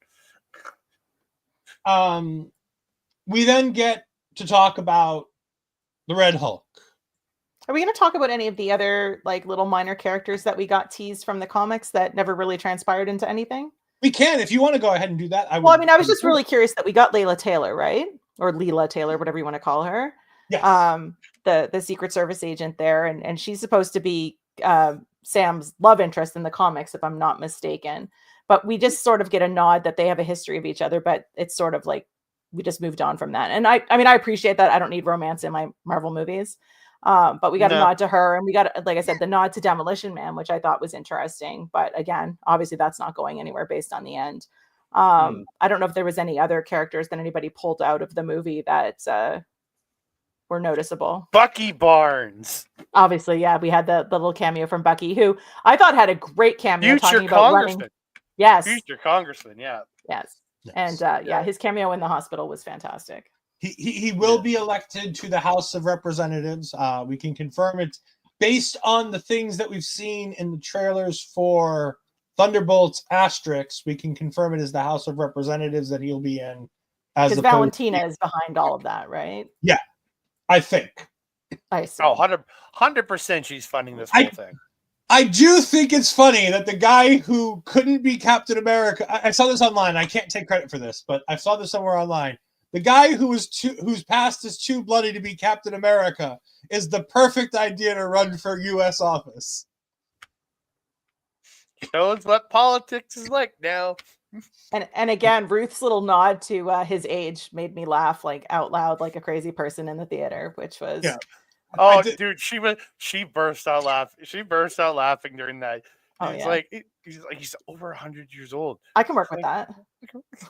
We then get to talk about the Red Hulk. Are we going to talk about any of the other like little minor characters that we got teased from the comics that never really transpired into anything? We can, if you want to go ahead and do that. Well, I mean, I was just really curious that we got Layla Taylor, right? Or Leela Taylor, whatever you want to call her. Yes. The Secret Service agent there, and she's supposed to be Sam's love interest in the comics, if I'm not mistaken. But we just sort of get a nod that they have a history of each other, but it's sort of like we just moved on from that. And I mean, I appreciate that. I don't need romance in my Marvel movies. But we got a nod to her, and we got, like I said, the nod to Demolition Man, which I thought was interesting. But again, obviously that's not going anywhere based on the end. I don't know if there was any other characters that anybody pulled out of the movie that were noticeable. Bucky Barnes. Obviously, yeah, we had the little cameo from Bucky, who I thought had a great cameo. Future talking about congressman. running. Yes. Future congressman, yeah. Yes. Yes. And yeah, his cameo in the hospital was fantastic. He will be elected to the House of Representatives. We can confirm it based on the things that we've seen in the trailers for Thunderbolts Asterix. We can confirm it as the House of Representatives that he'll be in. Because Valentina is behind all of that, right? Yeah, I think. I see. Oh, 100% she's funding this whole thing. I do think it's funny that the guy who couldn't be Captain America, I saw this online. I can't take credit for this, but I saw this somewhere online. The guy whose past is too bloody to be Captain America is the perfect idea to run for U.S. office. Shows what politics is like now. And again, Ruth's little nod to his age made me laugh like out loud like a crazy person in the theater, which was Oh, dude, she burst out laughing. She burst out laughing during that. He's over 100 years old. I can work with that.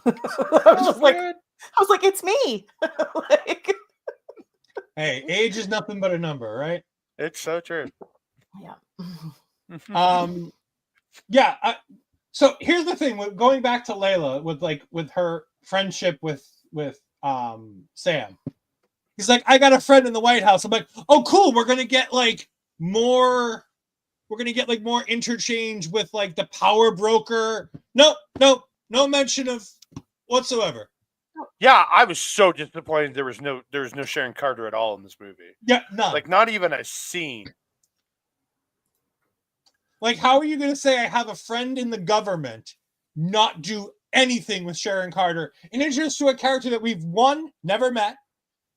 I was like, it's me. Like, hey, age is nothing but a number, right? It's so true. Yeah. So here's the thing with going back to Layla with her friendship with Sam. He's like, I got a friend in the White House. I'm like, oh, cool. We're gonna get more interchange with like the power broker. No mention of whatsoever. Yeah, I was so disappointed there was no Sharon Carter at all in this movie. Yeah, none. Like not even a scene. Like, how are you going to say I have a friend in the government, not do anything with Sharon Carter, and introduce to a character that we've, one, never met,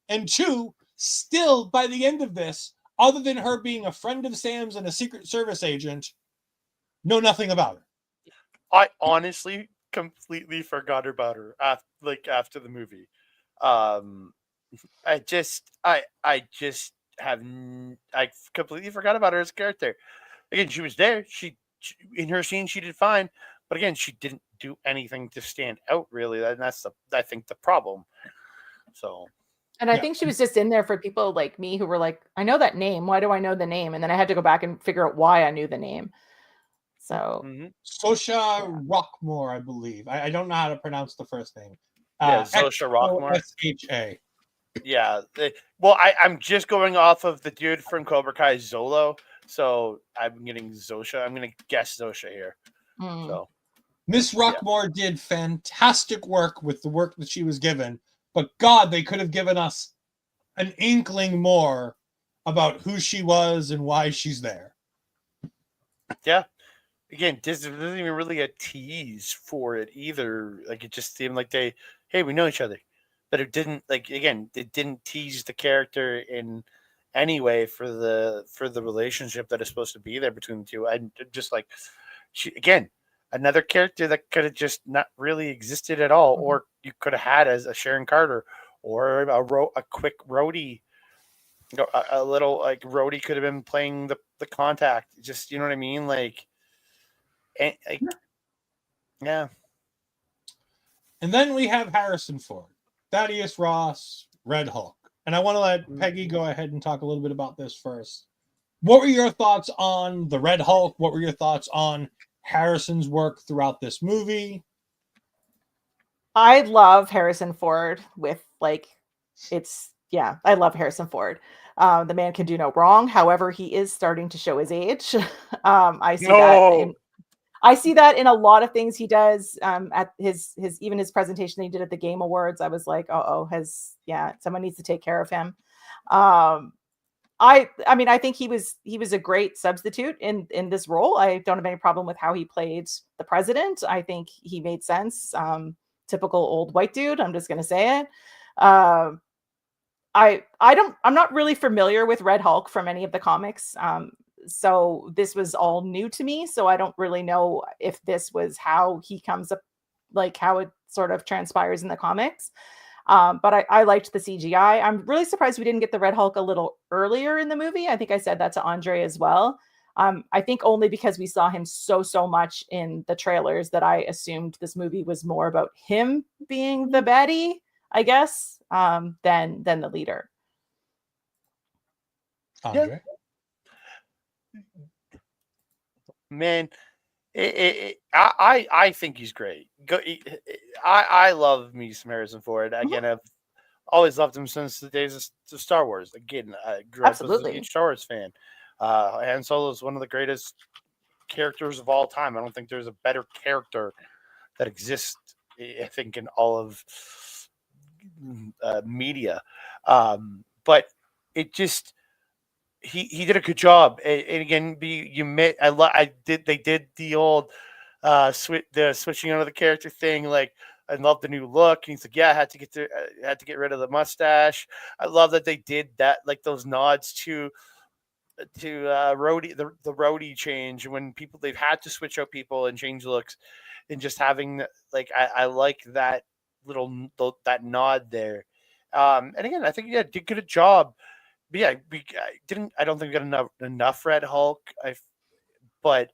and two, still, by the end of this, other than her being a friend of Sam's and a Secret Service agent, know nothing about her. I honestly completely forgot about her after the movie. I completely forgot about her as a character. Again, she was there. She in her scene she did fine, but again, she didn't do anything to stand out really. And that's I think the problem. So, and I think she was just in there for people like me who were like, I know that name. Why do I know the name? And then I had to go back and figure out why I knew the name. So, Sosha Rockmore, I believe. I don't know how to pronounce the first name. Sosha Rockmore. Sha. Yeah. I'm just going off of the dude from Cobra Kai, Zolo. So I'm getting Zosha. I'm going to guess Zosha here. So Miss Rockmore did fantastic work with the work that she was given, but God, they could have given us an inkling more about who she was and why she's there. Yeah. Again, this isn't even really a tease for it either. Like it just seemed like we know each other, but it didn't. Like again, it didn't tease the character in any way for the relationship that is supposed to be there between the two. And just like another character that could have just not really existed at all, or you could have had as a Sharon Carter or a quick Rhodey. A little like Rhodey could have been playing the contact. Just you know what I mean, like. Yeah. And then we have Harrison Ford, Thaddeus Ross, Red Hulk. And I want to let Peggy go ahead and talk a little bit about this first. What were your thoughts on the Red Hulk? What were your thoughts on Harrison's work throughout this movie? I love Harrison Ford I love Harrison Ford. The man can do no wrong. However, he is starting to show his age. I see that in a lot of things he does. At his presentation that he did at the Game Awards, I was like, someone needs to take care of him. I mean, I think he was a great substitute in this role. I don't have any problem with how he played the president. I think he made sense. Typical old white dude. I'm just gonna say it. Um, I'm not really familiar with Red Hulk from any of the comics. So this was all new to me. So I don't really know if this was how he comes up, like how it sort of transpires in the comics. But I liked the CGI. I'm really surprised we didn't get the Red Hulk a little earlier in the movie. I think I said that to Andre as well. I think only because we saw him so much in the trailers that I assumed this movie was more about him being the baddie, I guess, than the leader. Andre? Man, I think he's great. I love me some Harrison Ford. Again, I've always loved him since the days of Star Wars. Again, I grew up as a Absolutely. huge Star Wars fan. Han Solo is one of the greatest characters of all time. I don't think there's a better character that exists, I think, in all of media. But it just he did a good job. And again, they did the old switching out of the character thing. Like, I love the new look. And he's like, yeah, I had to get rid of the mustache. I love that they did that, like those nods to roadie, the roadie change, when they've had to switch out people and change looks, and just having, like, I like that that nod there. And again, I think did good a job. But yeah, I don't think we got enough Red Hulk. But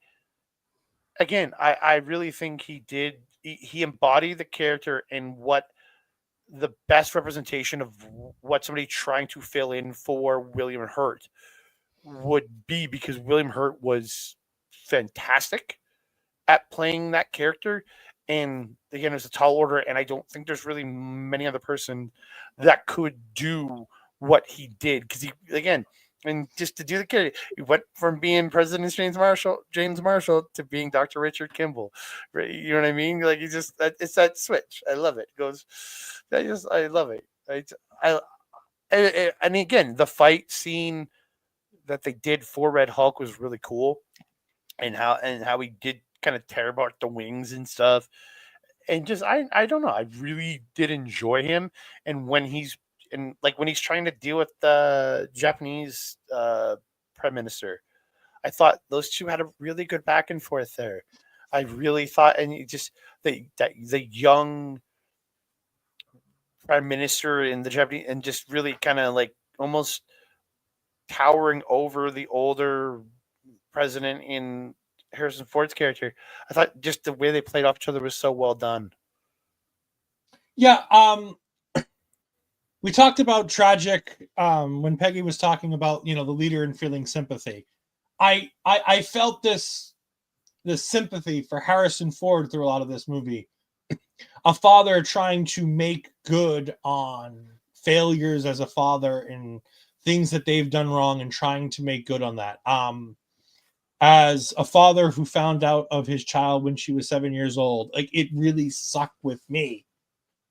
again, I really think he embodied the character and what the best representation of what somebody trying to fill in for William Hurt would be, because William Hurt was fantastic at playing that character. And again, it's a tall order, and I don't think there's really many other person that could do what he did, because he, again, and just to do the character, he went from being President James Marshall to being Dr. Richard Kimball. Right? You know what I mean? Like, it's that switch. I love it. It goes, I love it. And again, the fight scene that they did for Red Hulk was really cool, and how he did kind of tear apart the wings and stuff. And just, I don't know, I really did enjoy him. And when he's trying to deal with the Japanese prime minister, I thought those two had a really good back and forth there. I really thought, and the young prime minister in the Japanese, and just really kind of like almost towering over the older president in Harrison Ford's character. I thought just the way they played off each other was so well done. Yeah, we talked about tragic when Peggy was talking about, the leader and feeling sympathy. I felt this sympathy for Harrison Ford through a lot of this movie. A father trying to make good on failures as a father and things that they've done wrong, and trying to make good on that. As a father who found out of his child when she was 7 years old, like, it really sucked with me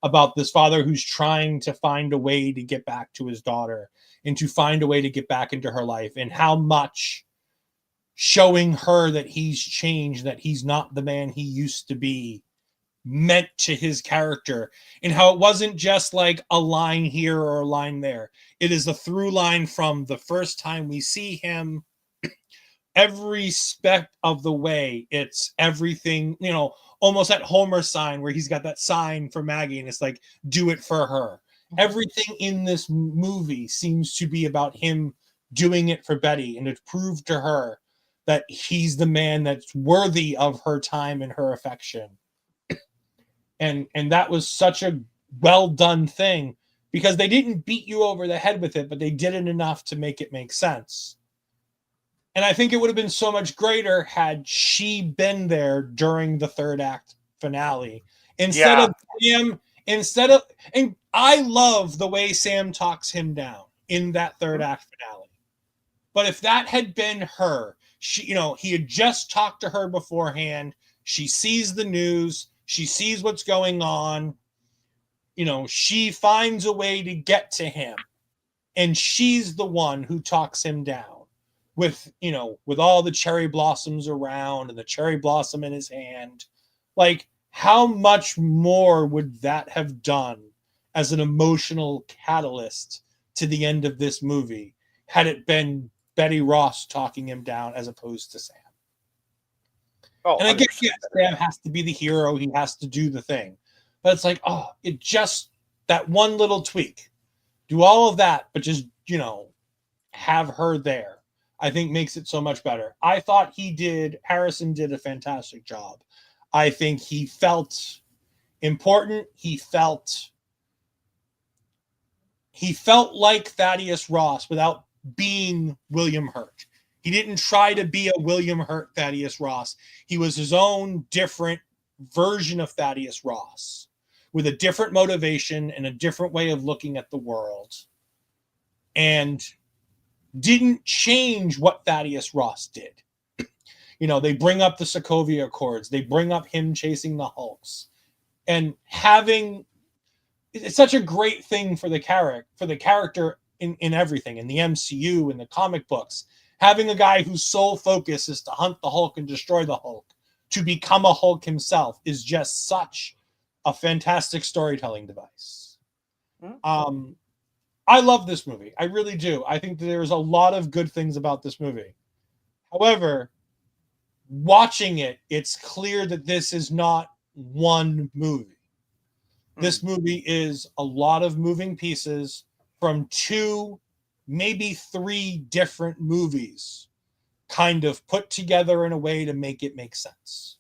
about this father who's trying to find a way to get back to his daughter and to find a way to get back into her life, and how much showing her that he's changed, that he's not the man he used to be, meant to his character, and how it wasn't just like a line here or a line there. It is a through line from the first time we see him, every step of the way. It's everything, almost that Homer sign where he's got that sign for Maggie, and it's like, do it for her. Everything in this movie seems to be about him doing it for Betty, and to prove to her that he's the man that's worthy of her time and her affection. And that was such a well done thing, because they didn't beat you over the head with it, but they did it enough to make it make sense. And I think it would have been so much greater had she been there during the third act finale. Instead of Sam, and I love the way Sam talks him down in that third act finale. But if that had been her, he had just talked to her beforehand. She sees the news. She sees what's going on. She finds a way to get to him. and she's the one who talks him down with, you know, with all the cherry blossoms around and the cherry blossom in his hand. Like, how much more would that have done as an emotional catalyst to the end of this movie had it been Betty Ross talking him down as opposed to Sam? Oh, And I get, 100%. yeah, Sam has to be the hero, he has to do the thing. But it's like, oh, it just, that one little tweak, do all of that, but just, you know, have her there, I think makes it so much better. I thought Harrison did a fantastic job. I think he felt important. He felt like Thaddeus Ross without being William Hurt. He didn't try to be a William Hurt Thaddeus Ross. He was his own different version of Thaddeus Ross with a different motivation and a different way of looking at the world, and didn't change what Thaddeus Ross did. You know, they bring up the Sokovia Accords. They bring up him chasing the Hulks. And having, it's such a great thing for the character in everything, in the MCU, in the comic books. Having a guy whose sole focus is to hunt the Hulk and destroy the Hulk, to become a Hulk himself, is just such a fantastic storytelling device. I love this movie. I really do. I think that there's a lot of good things about this movie. However, watching it, it's clear that this is not one movie. This movie is a lot of moving pieces from 2, maybe 3 different movies kind of put together in a way to make it make sense.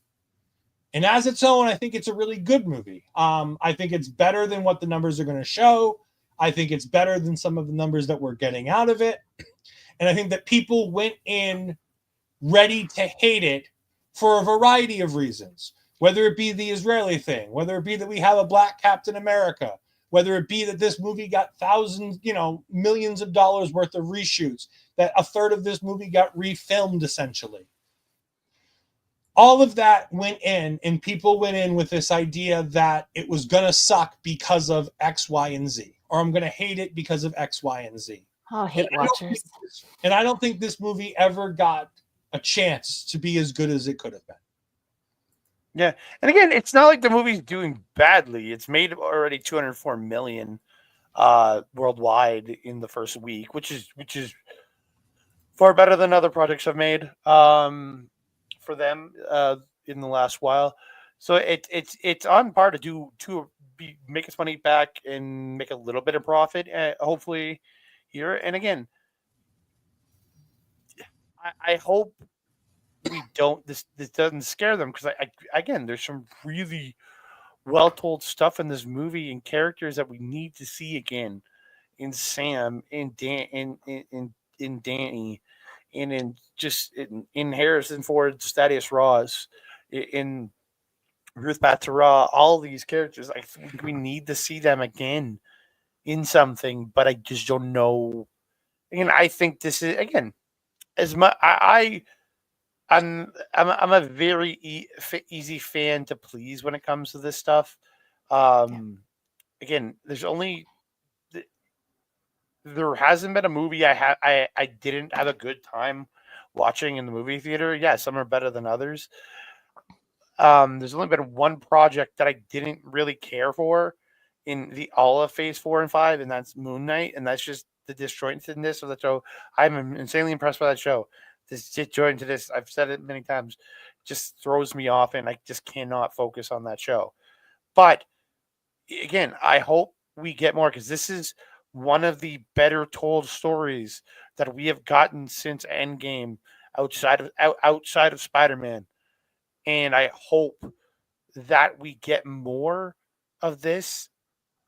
And as its own, I think it's a really good movie. I think it's better than what the numbers are going to show. I think it's better than some of the numbers that we're getting out of it. And I think that people went in ready to hate it for a variety of reasons, whether it be the Israeli thing, whether it be that we have a black Captain America, whether it be that this movie got thousands, you know, millions of dollars worth of reshoots, that a third of this movie got refilmed essentially. All of that went in, and people went in with this idea that it was going to suck because of X, Y, and Z, or I'm going to hate it because of X, Y, and Z. Oh, hate watchers. And I don't think this movie ever got a chance to be as good as it could have been. Yeah, and again, it's not like the movie's doing badly. It's made already 204 million worldwide in the first week, which is far better than other projects have made for them in the last while. So it's on par to make its money back and make a little bit of profit, hopefully here. And again, I hope we don't this doesn't scare them, because I again, there's some really well told stuff in this movie and characters that we need to see again in Sam, in Danny, and in Harrison Ford's Thaddeus Ross, in Ruth Batara, all these characters. I think we need to see them again in something, but I just don't know. And I think this is, again, as much I'm a very easy fan to please when it comes to this stuff. Again, there hasn't been a movie I didn't have a good time watching in the movie theater. Yeah, some are better than others. There's only been one project that I didn't really care for in all of Phase 4 and 5, and that's Moon Knight, and that's just the disjointedness of the show. I'm insanely impressed by that show. This disjointedness, I've said it many times, just throws me off, and I just cannot focus on that show. But again, I hope we get more, because this is one of the better told stories that we have gotten since Endgame, outside of Spider-Man. And I hope that we get more of this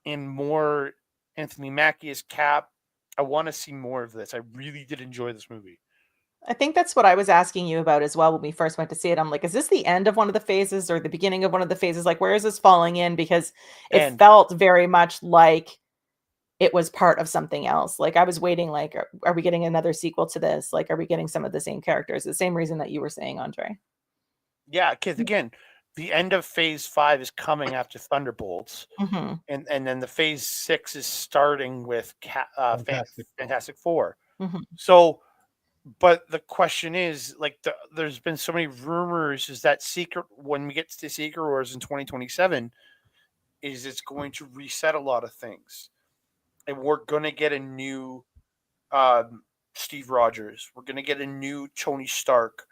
and more Anthony Mackie as Cap. I want to see more of this. I really did enjoy this movie. I think that's what I was asking you about as well when we first went to see it. I'm like, is this the end of one of the phases or the beginning of one of the phases? Like, where is this falling in? Because it felt very much like it was part of something else. Like, I was waiting, like, are we getting another sequel to this? Like, are we getting some of the same characters? The same reason that you were saying, Andre. Yeah, because again, the end of Phase 5 is coming after Thunderbolts, Mhm. and then the Phase 6 is starting with Fantastic Four. Mhm. So, but the question is, like, there's been so many rumors. Is that when we get to Secret Wars in 2027, is it's going to reset a lot of things, and we're going to get a new Steve Rogers. We're going to get a new Tony Stark.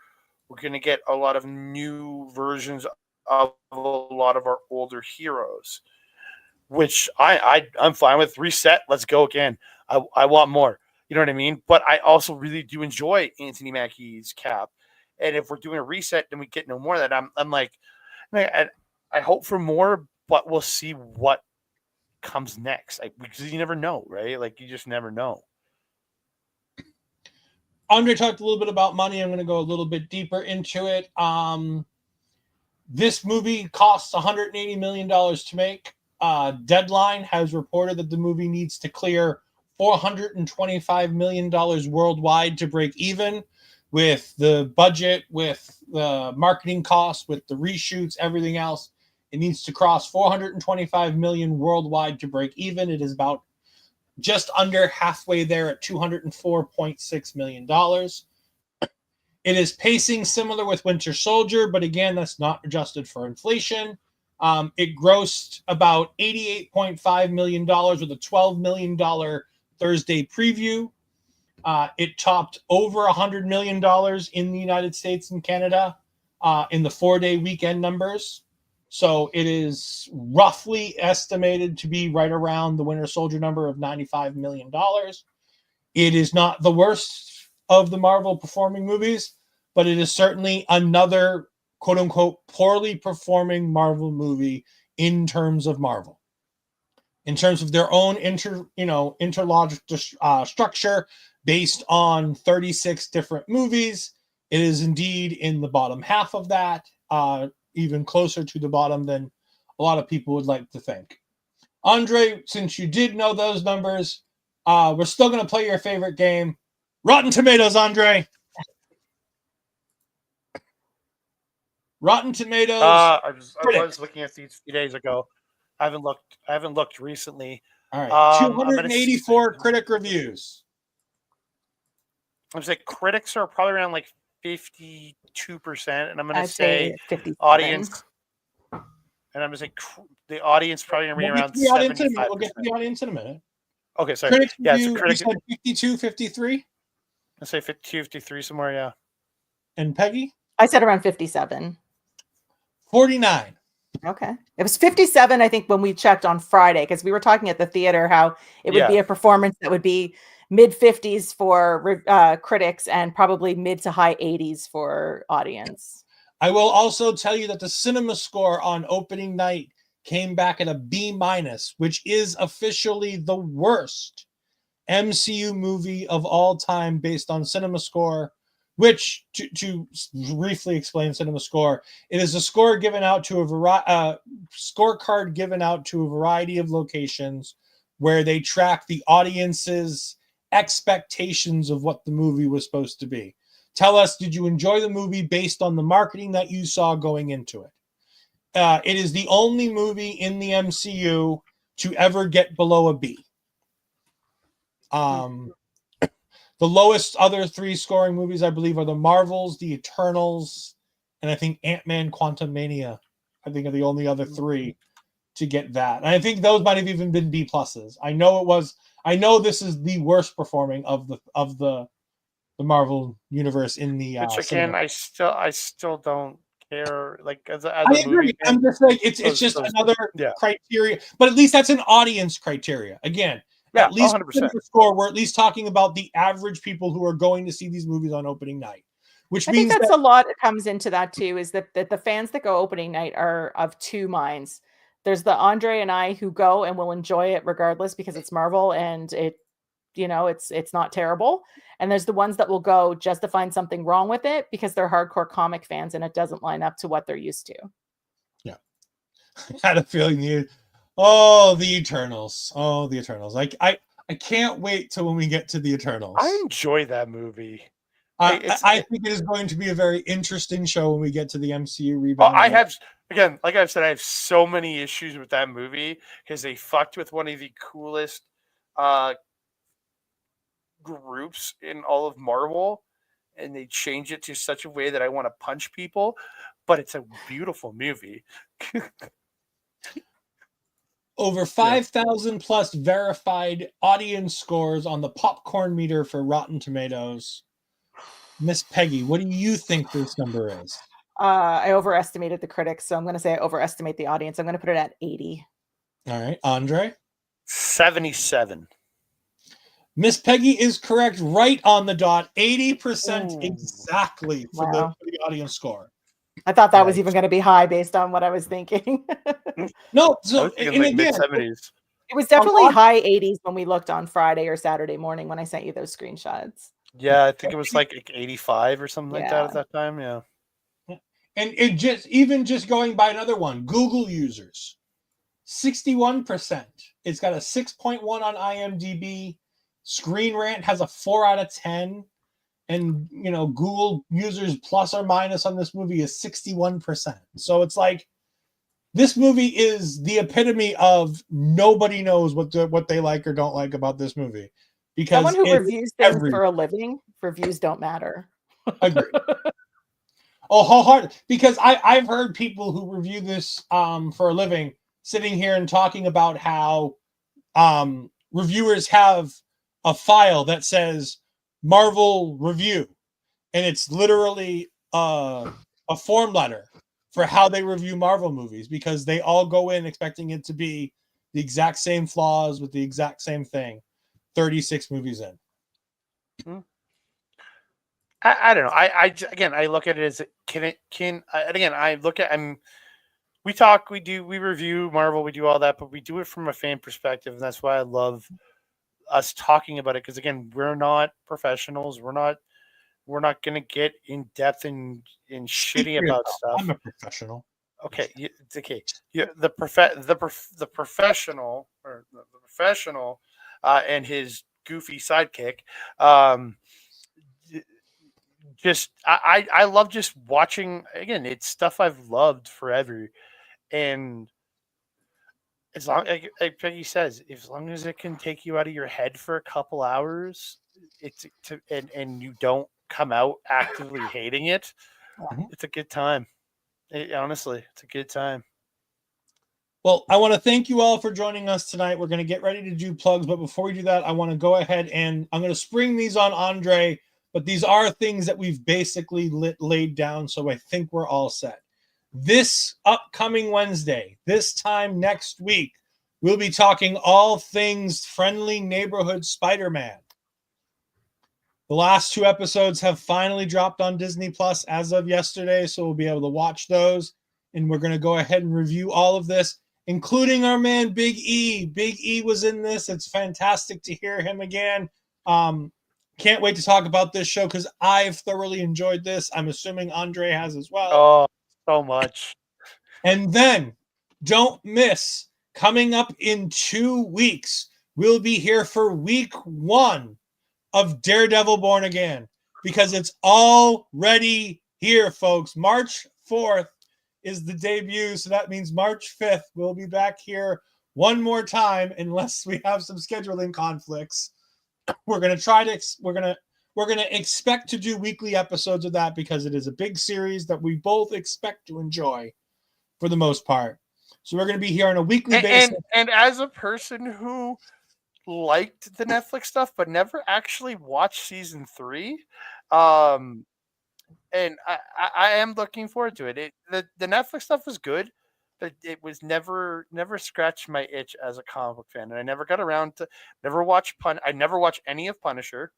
We're going to get a lot of new versions of a lot of our older heroes, which I'm fine with. Reset, let's go again. I want more. You know what I mean? But I also really do enjoy Anthony Mackie's Cap. And if we're doing a reset and we get no more of that, I'm like, I hope for more, but we'll see what comes next. Because you never know, right? Like, you just never know. Andre talked a little bit about money. I'm going to go a little bit deeper into it. This movie costs $180 million to make. Deadline has reported that the movie needs to clear $425 million worldwide to break even, with the budget, with the marketing costs, with the reshoots, everything else. It needs to cross 425 million worldwide to break even. It is about just under halfway there at $204.6 million. It is pacing similar with Winter Soldier, but again, that's not adjusted for inflation. It grossed about $88.5 million with a $12 million Thursday preview. It topped over $100 million in the United States and Canada in the 4-day weekend numbers. So it is roughly estimated to be right around the Winter Soldier number of $95 million. It is not the worst of the Marvel performing movies, but it is certainly another quote unquote poorly performing Marvel movie in terms of Marvel. In terms of their own interlogical structure based on 36 different movies, it is indeed in the bottom half of that, even closer to the bottom than a lot of people would like to think. Andre, since you did know those numbers, we're still going to play your favorite game, Rotten Tomatoes, Andre. Rotten Tomatoes. I was looking at these a few days ago. I haven't looked recently. All right, 284 critic reviews. I'm saying critics are probably around like 52%, and I'm going to say 57. audience. And I'm going to say the audience probably going to be around 75%. We'll get to the audience in a minute. Okay, sorry. Critics Yeah, review, it's a critic. you said 52, 53? I say 52, 53 somewhere, yeah. And Peggy? I said around 57. 49. Okay. It was 57, I think, when we checked on Friday, because we were talking at the theater how it would be a performance that would be mid 50s for critics and probably mid to high 80s for audience. I will also tell you that the cinema score on opening night came back at a B-, which is officially the worst MCU movie of all time based on cinema score, which, to briefly explain cinema score, it is a score given out to scorecard given out to a variety of locations where they track the audience's expectations of what the movie was supposed to be. Tell us, did you enjoy the movie based on the marketing that you saw going into it? It is the only movie in the MCU to ever get below a B. The lowest other three scoring movies, I believe, are the Marvels, the Eternals, and I think Ant-Man Quantumania. I think are the only other three to get that. And I think those might have even been B+. I know this is the worst performing of the Marvel universe in the which again, I still don't care. Like as a I agree. movie fan, I'm just like it's just another criteria, but at least that's an audience criteria. Again, at least 100%. score, we're at least talking about the average people who are going to see these movies on opening night, which I means think that's a lot that comes into that too, is that the fans that go opening night are of two minds. There's the Andre and I who go and will enjoy it regardless because it's Marvel and it's not terrible. And there's the ones that will go just to find something wrong with it because they're hardcore comic fans and it doesn't line up to what they're used to. Yeah. I had a feeling the Eternals. Oh, the Eternals. I can't wait till when we get to the Eternals. I enjoy that movie. I think it is going to be a very interesting show when we get to the MCU rebound. again, like I've said, I have so many issues with that movie because they fucked with one of the coolest groups in all of Marvel, and they changed it to such a way that I want to punch people. But it's a beautiful movie. Over 5,000 plus verified audience scores on the popcorn meter for Rotten Tomatoes. Miss Peggy, what do you think this number is? I overestimated the critics, so I'm going to say I overestimate the audience. I'm going to put it at 80. All right, Andre? 77. Miss Peggy is correct, right on the dot. 80% Ooh. exactly for Wow. the audience score. I thought that was Right. even going to be high based on what I was thinking. No, I so was thinking and like mid again, 70s. It was definitely on- high 80s when we looked on Friday or Saturday morning when I sent you those screenshots. Yeah, I think it was like 85 or something like that Yeah. at that time. Yeah. and it just going by another one, Google users, 61%. It's got a 6.1 on IMDb. Screen Rant has a 4 out of 10. And Google users plus or minus on this movie is 61%. So it's like this movie is the epitome of nobody knows what they like or don't like about this movie, because Someone who it's reviews things every for a living, reviews don't matter. agreed. Oh, wholehearted. Because I've heard people who review this for a living sitting here and talking about how reviewers have a file that says Marvel review, and it's literally a form letter for how they review Marvel movies, because they all go in expecting it to be the exact same flaws with the exact same thing 36 movies in. I don't know. Again, I look at it as and again, I look at we review Marvel, we do all that, but we do it from a fan perspective, and that's why I love us talking about it, because again, we're not professionals. We're not going to get in depth and shitty about stuff. I'm a professional. Okay, it's okay. The professional, or the professional, and his goofy sidekick. Just I love just watching. Again, it's stuff I've loved forever, and as long like Peggy says, as long as it can take you out of your head for a couple hours, and you don't come out actively hating it, it's a good time. Honestly, it's a good time. Well, I want to thank you all for joining us tonight. We're going to get ready to do plugs, but before we do that, I want to go ahead and I'm going to spring these on Andre, but these are things that we've basically laid down, so I think we're all set. This upcoming Wednesday, this time next week, we'll be talking all things Friendly Neighborhood Spider-Man. The last 2 episodes have finally dropped on Disney Plus as of yesterday, so we'll be able to watch those, and we're going to go ahead and review all of this, including our man Big E. Big E was in this. It's fantastic to hear him again. Can't wait to talk about this show because I've thoroughly enjoyed this. I'm assuming Andre has as well. Oh, so much. And then don't miss, coming up in 2 weeks, we'll be here for week 1 of Daredevil Born Again, because it's already here, folks. March 4th is the debut, so that means March 5th we'll be back here one more time, unless we have some scheduling conflicts. We're going to expect to do weekly episodes of that, because it is a big series that we both expect to enjoy for the most part. So we're going to be here on a weekly basis. And as a person who liked the Netflix stuff but never actually watched season 3, and I am looking forward to it. The Netflix stuff was good, but it was never scratched my itch as a comic book fan, and I never got around to I never watched any of Punisher.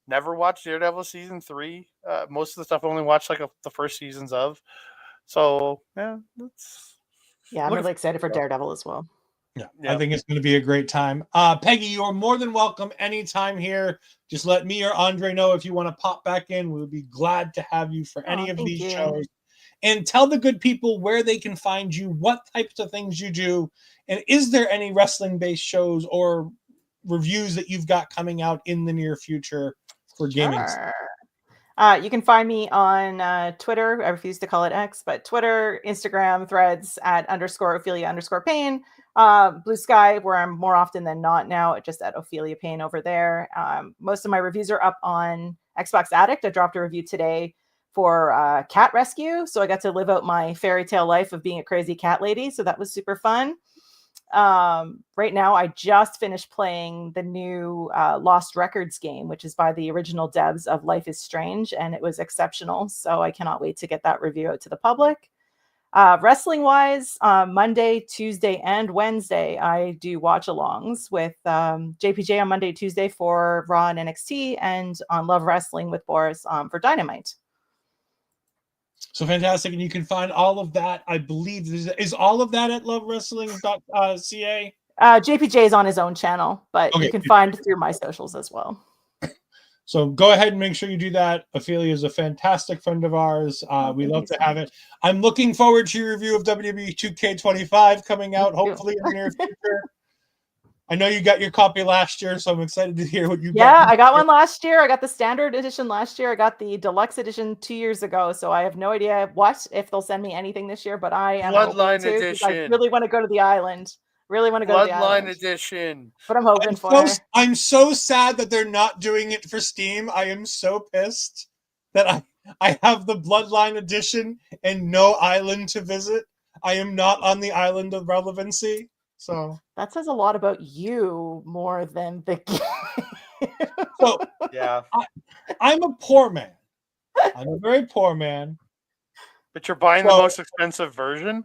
Never watched Daredevil season 3. Most of the stuff I only watched like the first seasons of. So I'm really excited for Daredevil as well. Yeah, I think it's going to be a great time. Peggy, you're more than welcome anytime here. Just let me or Andre know if you want to pop back in. We'll be glad to have you for any of these shows. And tell the good people where they can find you, what types of things you do, and is there any wrestling-based shows or reviews that you've got coming out in the near future for gaming? Sure. You can find me on Twitter. I refuse to call it X, but Twitter, Instagram, Threads at _Ophelia_Payne. Blue Sky, where I'm more often than not now, just at Ophelia Payne over there. Most of my reviews are up on Xbox Addict. I dropped a review today for cat rescue. So I got to live out my fairy tale life of being a crazy cat lady. So that was super fun. Right now, I just finished playing the new Lost Records game, which is by the original devs of Life is Strange, and it was exceptional. So I cannot wait to get that review out to the public. Wrestling wise, Monday, Tuesday, and Wednesday, I do watch alongs with JPJ on Monday, Tuesday for Raw and NXT, and on Love Wrestling with Boris for Dynamite. So fantastic. And you can find all of that, I believe, is all of that at lovewrestling.ca? JPJ is on his own channel, but Okay. you can find through my socials as well. So go ahead and make sure you do that. Ophelia is a fantastic friend of ours. We love to have it. I'm looking forward to your review of WWE 2K25 coming out, hopefully in the near future. I know you got your copy last year, so I'm excited to hear what you got. Yeah, I got one last year. I got the standard edition last year. I got the deluxe edition 2 years ago. So I have no idea if they'll send me anything this year, but I am Bloodline hoping to, 'cause I edition. really want to go to the island. Really want to go to the Bloodline island. edition. But I'm hoping for. I'm so sad that they're not doing it for Steam. I am so pissed that I have the Bloodline edition and no island to visit. I am not on the island of relevancy. So that says a lot about you more than the game. So yeah, I'm a poor man. I'm a very poor man. But you're buying the most expensive version?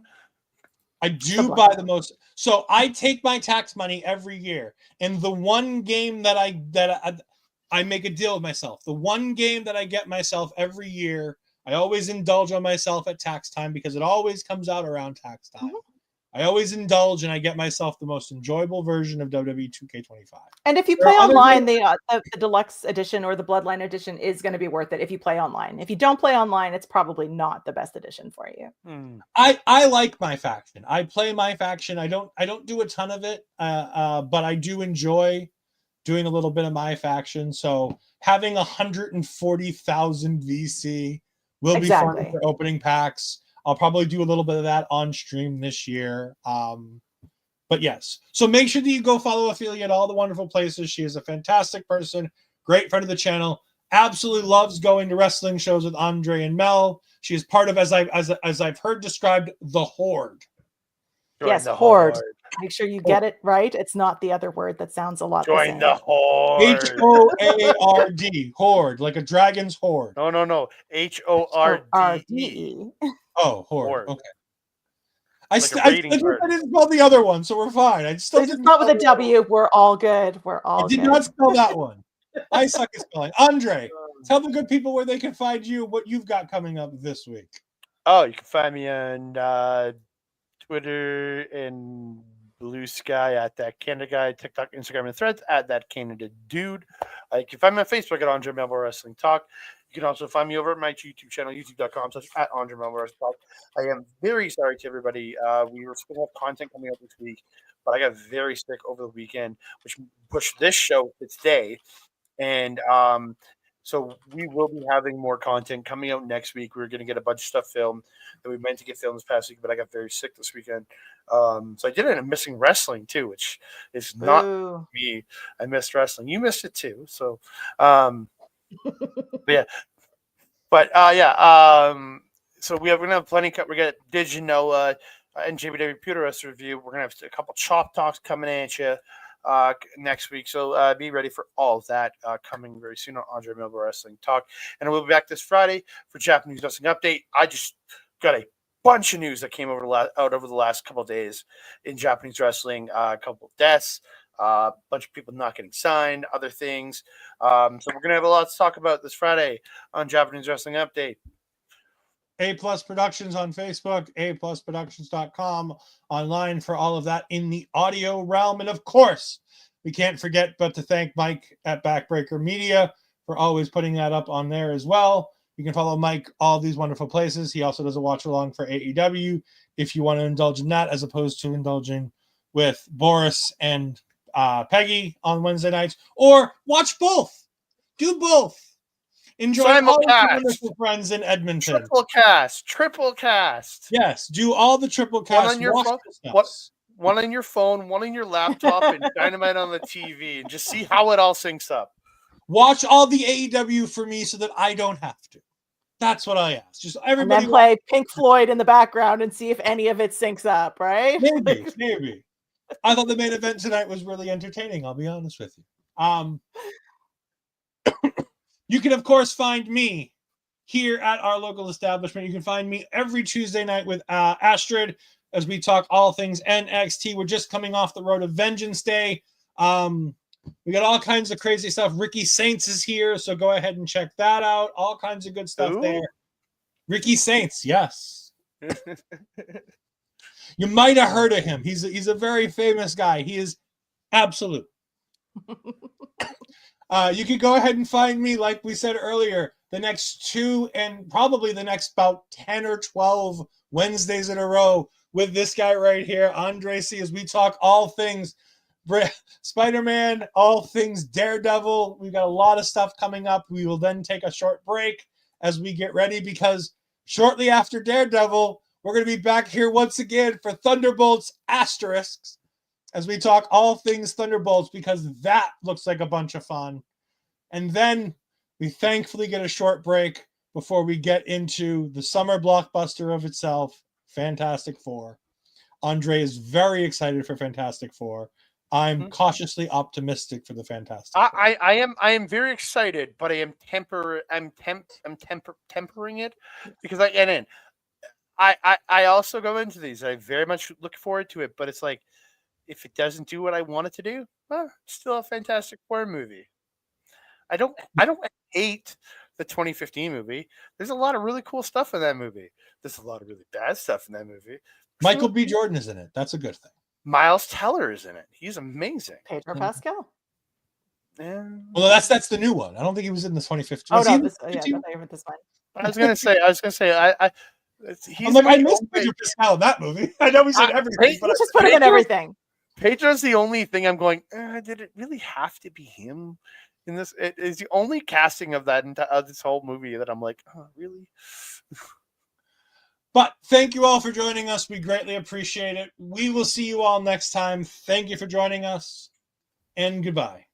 I do buy the most. So I take my tax money every year, and the one game that I make a deal with myself. The one game that I get myself every year, I always indulge on myself at tax time because it always comes out around tax time. Mm-hmm. I always indulge and I get myself the most enjoyable version of WWE 2K25. And if you play online, the deluxe edition or the Bloodline edition is going to be worth it if you play online. If you don't play online, it's probably not the best edition for you. I like my faction. I play my faction. I don't do a ton of it, but I do enjoy doing a little bit of my faction. So having 140,000 VC will be fun for opening packs. I'll probably do a little bit of that on stream this year. But yes, so make sure that you go follow Ophelia at all the wonderful places. She is a fantastic person, great friend of the channel, absolutely loves going to wrestling shows with Andre and Mel. She is part of, as I've heard described, the Horde. Yes, Horde. Make sure you get it right. It's not the other word that sounds a lot the same. Join the Horde. HOARD. Horde, like a dragon's horde. No. HORDE. Oh, Horde. Okay. I didn't spell the other one, so we're fine. I still didn't. Not with a W. We're all good. We're all. I did not spell that one. I suck at spelling. Andre, tell the good people where they can find you, what you've got coming up this week. Oh, you can find me on Twitter and Blue Sky at that Canada guy, TikTok, Instagram, and Threads at that Canada dude. You can find me on Facebook at Andre Melville Wrestling Talk. You can also find me over at my YouTube channel, youtube.com/at Andre Melville Wrestling Talk. I am very sorry to everybody. We were supposed to have content coming up this week, but I got very sick over the weekend, which pushed this show to today. And so we will be having more content coming out next week. We're going to get a bunch of stuff filmed that we meant to get filmed this past week, but I got very sick this weekend. So I did it in missing wrestling too, which is not me. I missed wrestling. You missed it too. So, yeah. But so we're going to have plenty. We're going to Did You Know and JBW Pewter Wrestling Review. We're going to have a couple Chop Talks coming at you next week. So be ready for all of that coming very soon on Andre Melville Wrestling Talk. And we'll be back this Friday for Japanese Wrestling Update. I just got a bunch of news that came out over the last couple of days in Japanese wrestling. A couple of deaths, a bunch of people not getting signed, other things. So we're going to have a lot to talk about this Friday on Japanese Wrestling Update. A Plus Productions on Facebook, aplusproductions.com online for all of that in the audio realm. And of course, we can't forget but to thank Mike at Backbreaker Media for always putting that up on there as well. You can follow Mike all these wonderful places. He also does a watch along for AEW if you want to indulge in that, as opposed to indulging with Boris and Peggy on Wednesday nights, or watch both. Do both. Enjoy all of your Simulcast. wonderful friends in Edmonton. Triple cast. Yes, do all the triple One cast. on your watch phone. the stuff. What? One on your phone, one on your laptop, and Dynamite on the TV, and just see how it all syncs up. Watch all the AEW for me so that I don't have to. That's what I ask. Just And everybody then play Pink Floyd in the background and see if any of it syncs up, right? Maybe. I thought the main event tonight was really entertaining. I'll be honest with you. You can, of course, find me here at our local establishment. You can find me every Tuesday night with Astrid as we talk all things NXT. We're just coming off the road of Vengeance Day. We got all kinds of crazy stuff. Ricky Saints is here, so go ahead and check that out. All kinds of good stuff there. Ricky Saints, yes. You might have heard of him. He's a very famous guy. He is absolute. You can go ahead and find me, like we said earlier, the next 2 and probably the next about 10 or 12 Wednesdays in a row with this guy right here, Andre C, as we talk all things Spider-Man, all things Daredevil. We've got a lot of stuff coming up. We will then take a short break as we get ready, because shortly after Daredevil, we're going to be back here once again for Thunderbolts Asterisks as we talk all things Thunderbolts, because that looks like a bunch of fun. And then we thankfully get a short break before we get into the summer blockbuster of itself, Fantastic Four. Andre is very excited for Fantastic Four. I'm cautiously optimistic for the Fantastic Four. I am very excited, but I am tempering it, because I also go into these. I very much look forward to it, but it's like, if it doesn't do what I want it to do, it's still a Fantastic Four movie. I don't hate the 2015 movie. There's a lot of really cool stuff in that movie. There's a lot of really bad stuff in that movie. Michael B. Jordan is in it. That's a good thing. Miles Teller is in it. He's amazing. Pedro Pascal. And Well, that's the new one. I don't think he was in the 2015. Oh Was he no, in the this, yeah, 2015? this one. I was gonna say, he's I'm like, I the missed only- Pedro Pascal in that movie. I know he's in everything, but Let's just put him in Pedro- everything. Pedro's the only thing I'm going. Did it really have to be him in this? It is the only casting of this whole movie that I'm like, oh, really? But thank you all for joining us. We greatly appreciate it. We will see you all next time. Thank you for joining us, and goodbye.